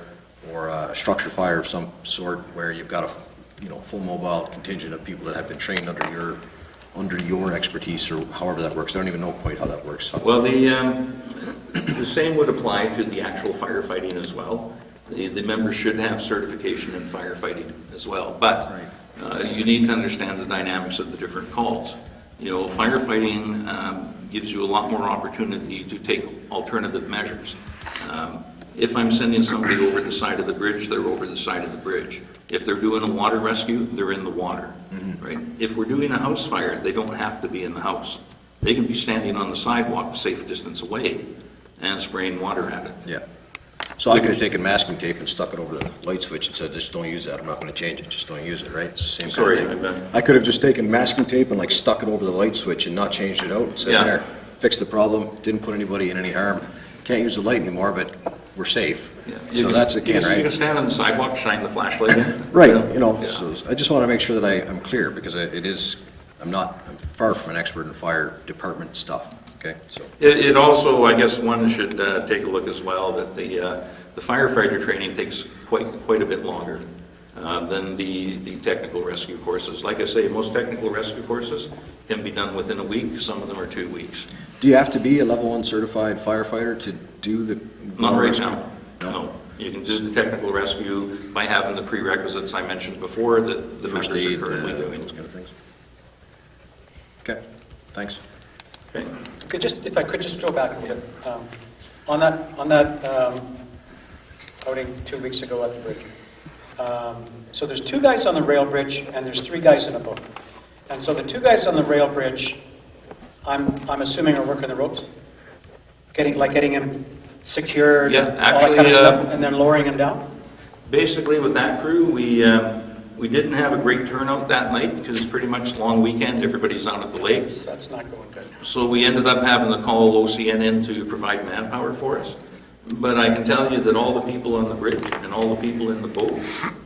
S5: or a structure fire of some sort where you've got a full mobile contingent of people that have been trained under your expertise, or however that works. I don't even know quite how that works.
S3: Well, the same would apply to the actual firefighting as well. The members should have certification in firefighting as well, but you need to understand the dynamics of the different calls. Firefighting gives you a lot more opportunity to take alternative measures. If I'm sending somebody over the side of the bridge, they're over the side of the bridge. If they're doing a water rescue, they're in the water, right? If we're doing a house fire, they don't have to be in the house. They can be standing on the sidewalk a safe distance away and spraying water at it.
S5: Yeah. So I could have taken masking tape and stuck it over the light switch and said, just don't use that, I'm not going to change it, just don't use it, right? It's the same
S3: Sorry,
S5: kind of
S3: I
S5: thing.
S3: bet.
S5: I could have just taken masking tape and like stuck it over the light switch and not changed it out and said,
S3: Yeah.
S5: there, fixed the problem, didn't put anybody in any harm. Can't use the light anymore, but we're safe.
S3: Yeah.
S5: So that's a can,
S3: You can
S5: right?
S3: stand on the sidewalk, shine the flashlight in.
S5: Right,
S3: Yeah.
S5: you know,
S3: Yeah.
S5: so I just want to make sure that I'm clear, because I'm far from an expert in fire department stuff, okay? So,
S3: It also, I guess one should take a look as well, that the firefighter training takes quite a bit longer than the technical rescue courses. Like I say, most technical rescue courses can be done within a week, some of them are 2 weeks.
S5: do you have to be a level 1 certified firefighter to do the?
S3: Not right
S5: rescue?
S3: now, no. You can do the technical rescue by having the prerequisites I mentioned before that the
S5: First
S3: members are
S5: aid,
S3: currently doing.
S5: those kind of things. Okay, thanks.
S3: Okay.
S1: Okay, if I could just go back a little bit. On that outing 2 weeks ago at the bridge. So there's 2 guys on the rail bridge and there's 3 guys in a boat. And so the 2 guys on the rail bridge, I'm assuming are working the ropes? Getting him secured,
S3: Yeah,
S1: all that kind
S3: actually,
S1: of stuff, and then lowering him down?
S3: Basically, with that crew, we didn't have a great turnout that night because it's pretty much long weekend. Everybody's down at the lakes.
S1: That's not going good.
S3: So we ended up having to call OCN in to provide manpower for us. But I can tell you that all the people on the bridge and all the people in the boat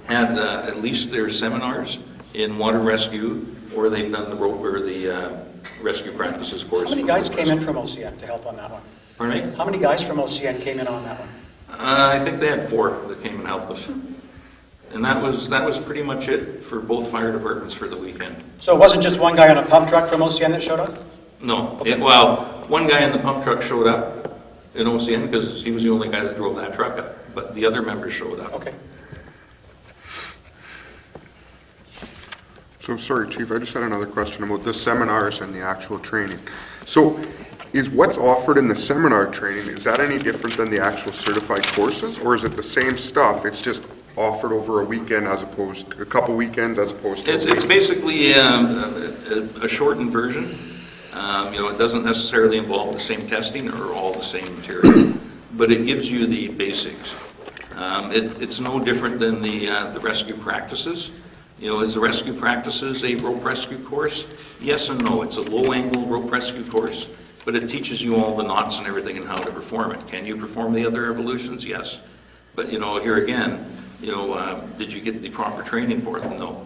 S3: had at least their seminars in water rescue, or they've done the rope or the rescue practices course.
S1: How many guys came in from OCN to help on that one?
S3: Pardon me?
S1: How many guys from OCN came in on that one?
S3: I think they had 4 that came and helped us. And that was pretty much it for both fire departments for the weekend.
S1: So it wasn't just one guy on a pump truck from OCN that showed up?
S3: No,
S1: Okay.
S3: well, one guy in the pump truck showed up in OCN because he was the only guy that drove that truck up, but the other members showed up.
S1: Okay.
S6: So, sorry, Chief, I just had another question about the seminars and the actual training. So, is what's offered in the seminar training, is that any different than the actual certified courses? Or is it the same stuff, it's just offered over a weekend as opposed to a couple weekends as opposed to a
S3: It's
S6: week?
S3: basically a shortened version. It doesn't necessarily involve the same testing or all the same material, but it gives you the basics. It's no different than the rescue practices. Is the rescue practices a rope rescue course? Yes and no. It's a low-angle rope rescue course, but it teaches you all the knots and everything and how to perform it. Can you perform the other evolutions? Yes. But, here again, did you get the proper training for it? No.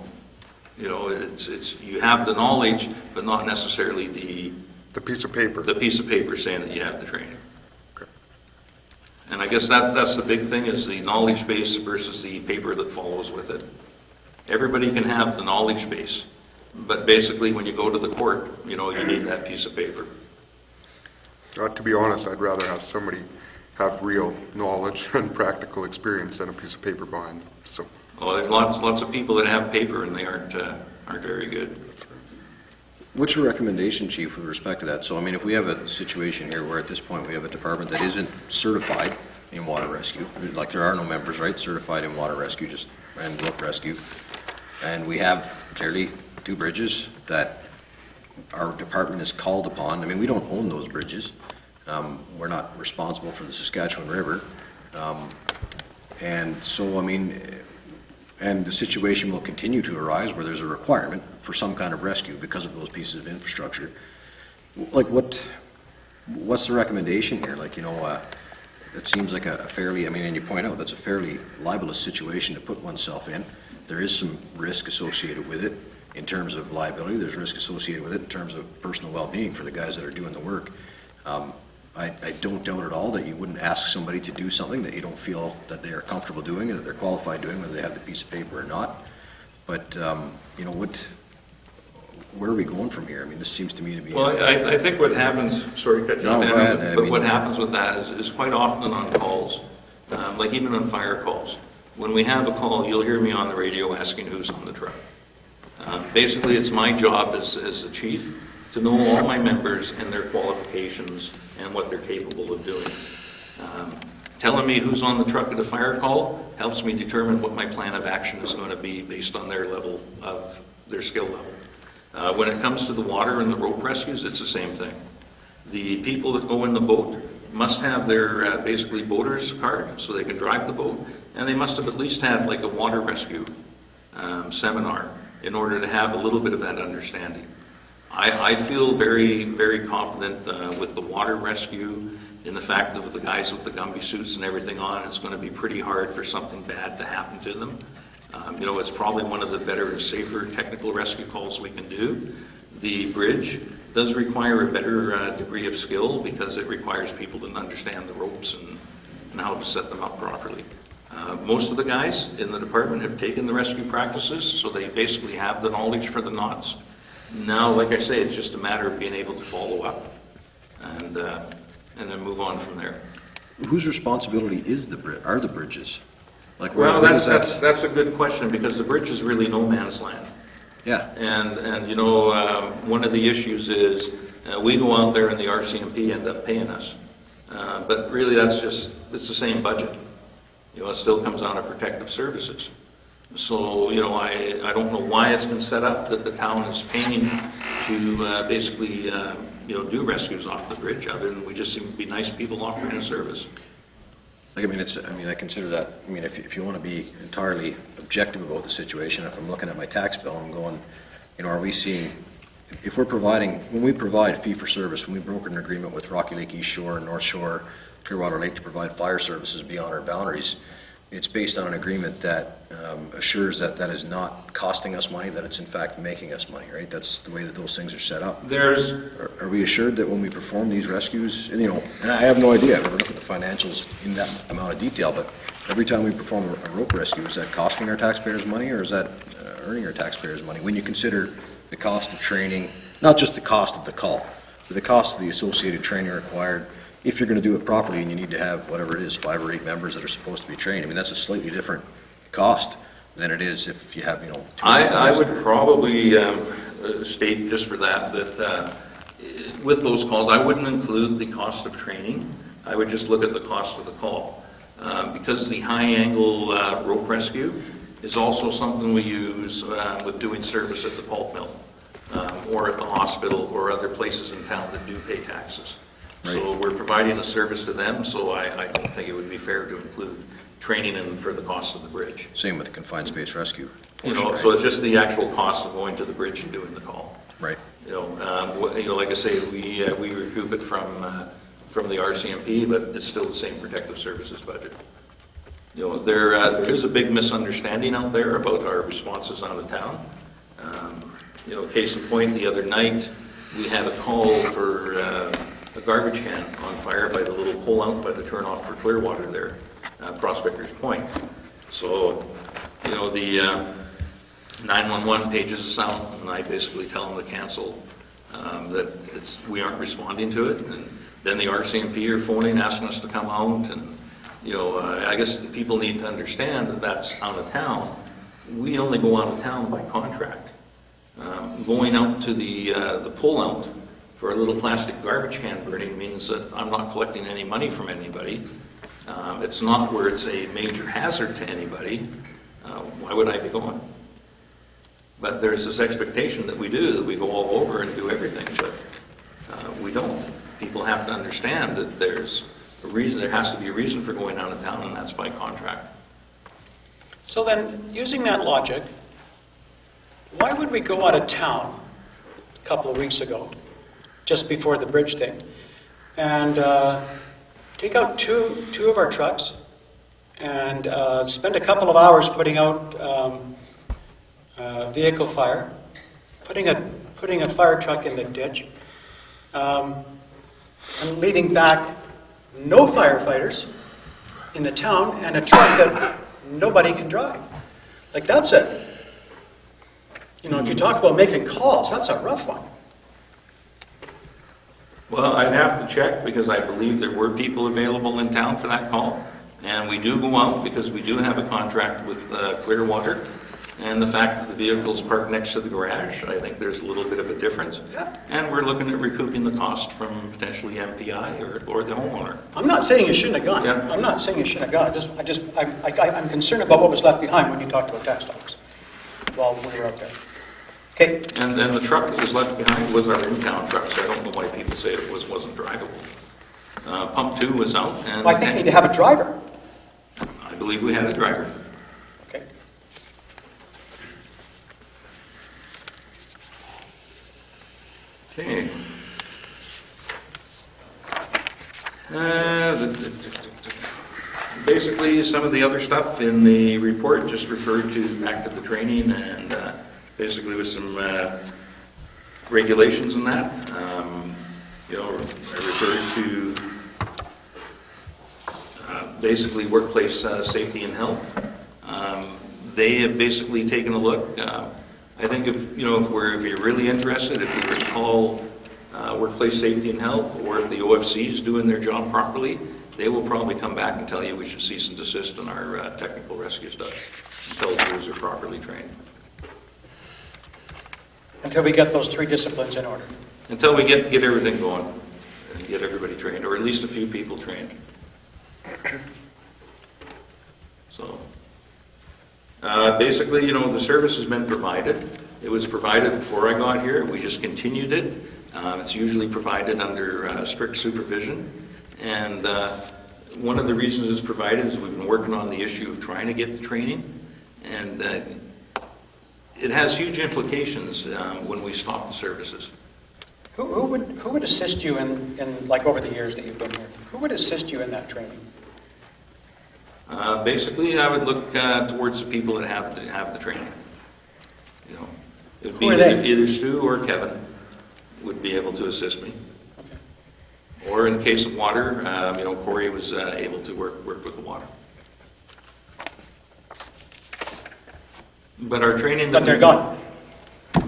S3: It's you have the knowledge, but not necessarily
S6: The piece of paper?
S3: the piece of paper saying that you have the training. And I guess that's the big thing, is the knowledge base versus the paper that follows with it. Everybody can have the knowledge base, but basically when you go to the court, you need that piece of paper.
S6: To be honest, I'd rather have somebody have real knowledge and practical experience than a piece of paper behind them, so.
S3: Well, there's lots of people that have paper and they aren't very good.
S5: What's your recommendation, Chief, with respect to that? So, if we have a situation here where at this point we have a department that isn't certified in water rescue, like there are no members, right, certified in water rescue, just and rope rescue, and we have clearly 2 bridges that our department is called upon. We don't own those bridges. We're not responsible for the Saskatchewan River. And so, and the situation will continue to arise where there's a requirement for some kind of rescue because of those pieces of infrastructure. Like, what's the recommendation here? It seems like a fairly, and you point out that's a fairly libelous situation to put oneself in. There is some risk associated with it in terms of liability. There's risk associated with it in terms of personal well-being for the guys that are doing the work. I don't doubt at all that you wouldn't ask somebody to do something that you don't feel that they are comfortable doing or that they're qualified doing, whether they have the piece of paper or not. But, where are we going from here? This seems to me to be...
S3: Well, I think what happens, sorry to cut you off,
S5: No, go ahead.
S3: but what happens with that is quite often on calls, like even on fire calls, when we have a call, you'll hear me on the radio asking who's on the truck. Basically, it's my job as the chief to know all my members and their qualifications and what they're capable of doing. Telling me who's on the truck at a fire call helps me determine what my plan of action is going to be based on their level of, their skill level. When it comes to the water and the rope rescues, it's the same thing. The people that go in the boat must have their basically boater's card so they can drive the boat, and they must have at least had like a water rescue seminar in order to have a little bit of that understanding. I feel very, very confident with the water rescue in the fact that with the guys with the Gumby suits and everything on, it's going to be pretty hard for something bad to happen to them. You know, it's probably one of the better and safer technical rescue calls we can do. The bridge does require a better degree of skill because it requires people to understand the ropes and how to set them up properly. Most of the guys in the department have taken the rescue practices, so they basically have the knowledge for the knots. Now, like I say, it's just a matter of being able to follow up and then move on from there.
S5: Whose responsibility are the bridges? Like,
S3: Well,
S5: where does
S3: that's a good question because the bridge is really no man's land.
S5: Yeah.
S3: And you know, one of the issues is we go out there and the RCMP end up paying us. But really it's the same budget. You know, it still comes out of protective services. So, you know, I don't know why it's been set up that the town is paying to basically, you know, do rescues off the bridge, other than we just seem to be nice people offering a service.
S5: Like, I consider that, if you want to be entirely objective about the situation, if I'm looking at my tax bill, I'm going, you know, are we seeing, when we provide fee for service, when we broker an agreement with Rocky Lake East Shore, North Shore, Clearwater Lake to provide fire services beyond our boundaries, it's based on an agreement that assures that that is not costing us money, that it's in fact making us money, right? That's the way that those things are set up. Are we assured that when we perform these rescues, and, you know, and I have no idea, I've never looked at the financials in that amount of detail, but every time we perform a rope rescue, is that costing our taxpayers money, or is that earning our taxpayers money? When you consider the cost of training, not just the cost of the call, but the cost of the associated training required, if you're going to do it properly and you need to have whatever it is, 5 or 8 members that are supposed to be trained. I mean, that's a slightly different cost than it is if you have, you know, 2
S3: I would probably state just for that with those calls, I wouldn't include the cost of training. I would just look at the cost of the call. Because the high angle rope rescue is also something we use with doing service at the pulp mill or at the hospital or other places in town that do pay taxes. Right. So we're providing a service to them, so I don't think it would be fair to include training in for the cost of the bridge.
S5: Same with the confined space rescue portion,
S3: you know, right? So it's just the actual cost of going to the bridge and doing the call.
S5: Right.
S3: You know, like I say, we recoup it from the RCMP, but it's still the same protective services budget. You know, there is a big misunderstanding out there about our responses on the town. You know, case in point, the other night we had a call for a garbage can on fire by the little pull out by the turnoff for Clearwater there, Prospector's Point. So, you know, the 911 pages us out, and I basically tell them to cancel, that we aren't responding to it, and then the RCMP are phoning, asking us to come out, and, you know, I guess people need to understand that that's out of town. We only go out of town by contract. Going out to the pull out for a little plastic garbage can burning means that I'm not collecting any money from anybody. It's not where it's a major hazard to anybody. Why would I be going? But there's this expectation that we do, that we go all over and do everything, but we don't. People have to understand that there's a reason, there has to be a reason for going out of town, and that's by contract.
S1: So then, using that logic, why would we go out of town a couple of weeks ago, just before the bridge thing, and take out two of our trucks and spend a couple of hours putting out vehicle fire, putting a fire truck in the ditch, and leaving back no firefighters in the town and a truck that nobody can drive? Like, that's it. You know, if you talk about making calls, that's a rough one.
S3: Well, I'd have to check because I believe there were people available in town for that call. And we do go out because we do have a contract with Clearwater. And the fact that the vehicle's parked next to the garage, I think there's a little bit of a difference.
S1: Yeah.
S3: And we're looking at recouping the cost from potentially MPI or the homeowner.
S1: I'm not saying you shouldn't have gone.
S3: Yeah.
S1: I'm not saying you shouldn't have gone. I'm concerned about what was left behind when you talked about tax dollars while we were out there. Okay.
S3: And then the truck that was left behind was our in-town truck, so I don't know why people say it wasn't drivable. Pump 2 was out, and
S1: Well, I think you need to have a driver.
S3: I believe we had a driver.
S1: Okay.
S3: Okay. Basically, some of the other stuff in the report just referred to back to the training and basically with some regulations in that. I referred to basically workplace safety and health. They have basically taken a look. I think if you're really interested, if we recall workplace safety and health, or if the OFC is doing their job properly, they will probably come back and tell you we should cease and desist on our technical rescue stuff until those are properly trained.
S1: Until we get those 3 disciplines in order.
S3: Until we get everything going and get everybody trained, or at least a few people trained. So, basically, the service has been provided. It was provided before I got here. We just continued it. It's usually provided under strict supervision. And one of the reasons it's provided is we've been working on the issue of trying to get the training. And it has huge implications when we stop the services.
S1: Who would assist you in like over the years that you've been here? Who would assist you in that training?
S3: Basically, I would look towards the people that have the training. It would be
S1: Who are they?
S3: either Stu or Kevin would be able to assist me. Okay. Or in the case of water, Corey was able to work with the water. But our training that
S1: But they're gone.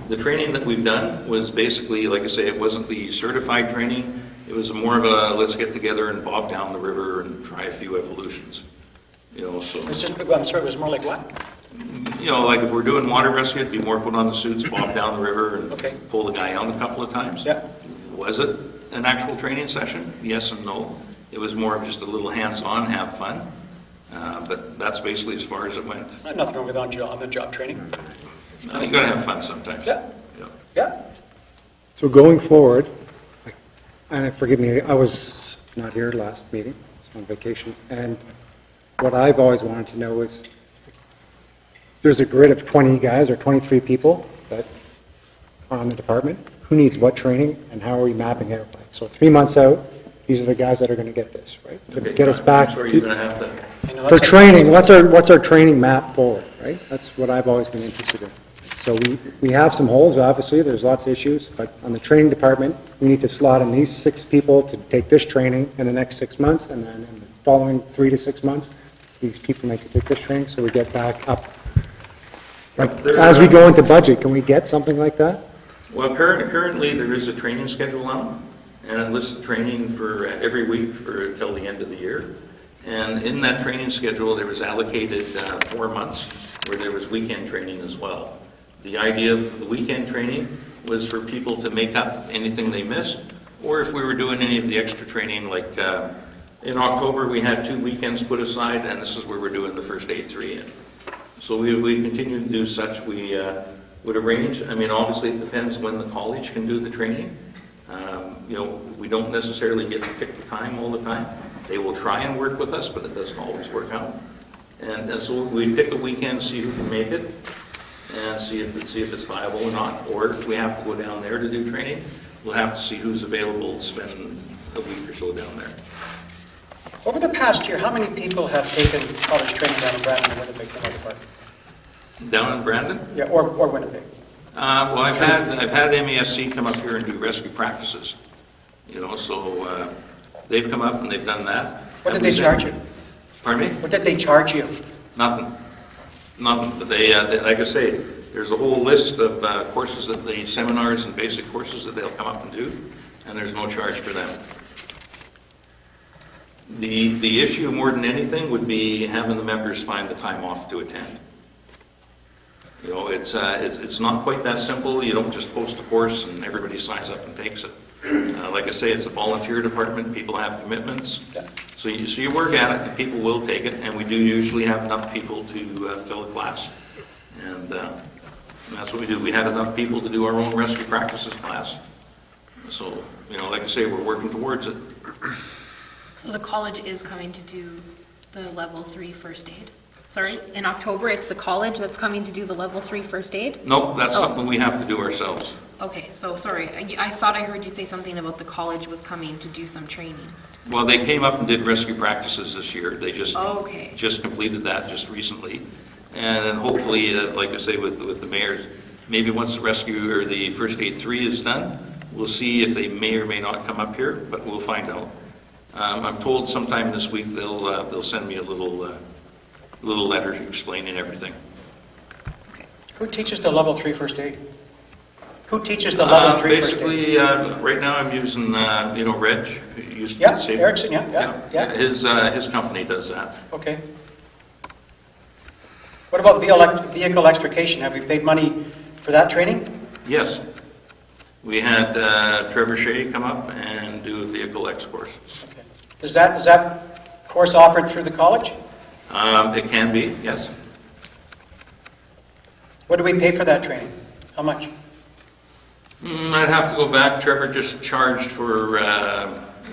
S3: The training that we've done was basically, like I say, it wasn't the certified training. It was more of a let's get together and bob down the river and try a few evolutions. So
S1: I'm sorry, it was more like what?
S3: like if we're doing water rescue, it'd be more put on the suits, bob down the river, and
S1: Okay.
S3: pull the guy out a couple of times.
S1: Yeah.
S3: Was it an actual training session? Yes and no. It was more of just a little hands-on, have fun. But that's basically as far as it went.
S1: Nothing wrong with on-the-job training.
S3: You gotta have fun sometimes.
S1: Yeah. Yeah.
S8: So going forward, and forgive me, I was not here last meeting, I was on vacation, and what I've always wanted to know is, there's a grid of 20 guys or 23 people that are on the department, who needs what training, and how are we mapping it out? So 3 months out, these are the guys that are going to get this, right? To
S3: Okay,
S8: get us back.
S3: I'm sorry, you're gonna have to.
S8: For training, what's our training map forward, right? That's what I've always been interested in. So we have some holes, obviously, there's lots of issues, but on the training department, we need to slot in these 6 people to take this training in the next 6 months, and then in the following 3 to 6 months, these people need to take this training, so we get back up. Like, as we go into budget, can we get something like that?
S3: Well, currently there is a training schedule out, and it lists the training for every week till the end of the year. And in that training schedule, there was allocated 4 months where there was weekend training as well. The idea of the weekend training was for people to make up anything they missed, or if we were doing any of the extra training, like in October we had 2 weekends put aside, and this is where we're doing the first aid 3 in. So we continue to do such. We would arrange. I mean, obviously it depends when the college can do the training. We don't necessarily get to pick the time all the time. They will try and work with us, but it doesn't always work out. And so we pick a weekend, see who can make it, and see if it's viable or not. Or if we have to go down there to do training, we'll have to see who's available to spend a week or so down there.
S1: Over the past year, how many people have taken college training down in Brandon or Winnipeg from our department?
S3: Down in Brandon?
S1: Yeah, or Winnipeg.
S3: Well, I've had MESC come up here and do rescue practices. So they've come up and they've done that.
S1: What did they charge you?
S3: Pardon me?
S1: What did they charge you?
S3: Nothing. But they like I say, there's a whole list of courses seminars and basic courses that they'll come up and do, and there's no charge for them. The issue more than anything would be having the members find the time off to attend. You know, it's not quite that simple. You don't just post a course and everybody signs up and takes it. Like I say, it's a volunteer department. People have commitments. So you work at it, and people will take it, and we do usually have enough people to fill a class. And that's what we do. We had enough people to do our own rescue practices class. So, you know, like I say, we're working towards it.
S2: So the college is coming to do the level 3 first aid? Sorry, in October, it's the college that's coming to do the level 3 first aid?
S3: Nope, that's something we have to do ourselves.
S2: Okay, so sorry, I thought I heard you say something about the college was coming to do some training.
S3: Well, they came up and did rescue practices this year. They just
S2: Okay.
S3: just completed that just recently. And then hopefully, like I say, with the mayors, maybe once the rescue or the first aid 3 is done, we'll see if they may or may not come up here, but we'll find out. I'm told sometime this week they'll send me a little letter explaining everything.
S2: Okay.
S1: Who teaches the level 3 first aid? Who teaches the level 3 first aid?
S3: Basically, right now I'm using, Reg. Who used to
S1: Yeah,
S3: save-
S1: Erickson, yeah.
S3: His company does that.
S1: Okay. What about vehicle extrication? Have we paid money for that training?
S3: Yes. We had Trevor Shea come up and do a vehicle X course.
S1: Okay. Is that course offered through the college?
S3: It can be, yes.
S1: What do we pay for that training? How much?
S3: I'd have to go back. Trevor just charged for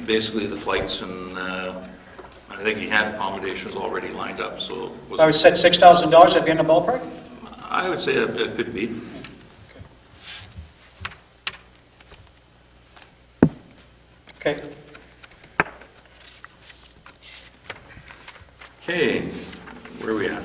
S3: basically the flights, and I think he had accommodations already lined up. So
S1: If I said $6,000, that'd be in the ballpark?
S3: I would say it could be.
S1: Okay.
S3: Okay, where are we at?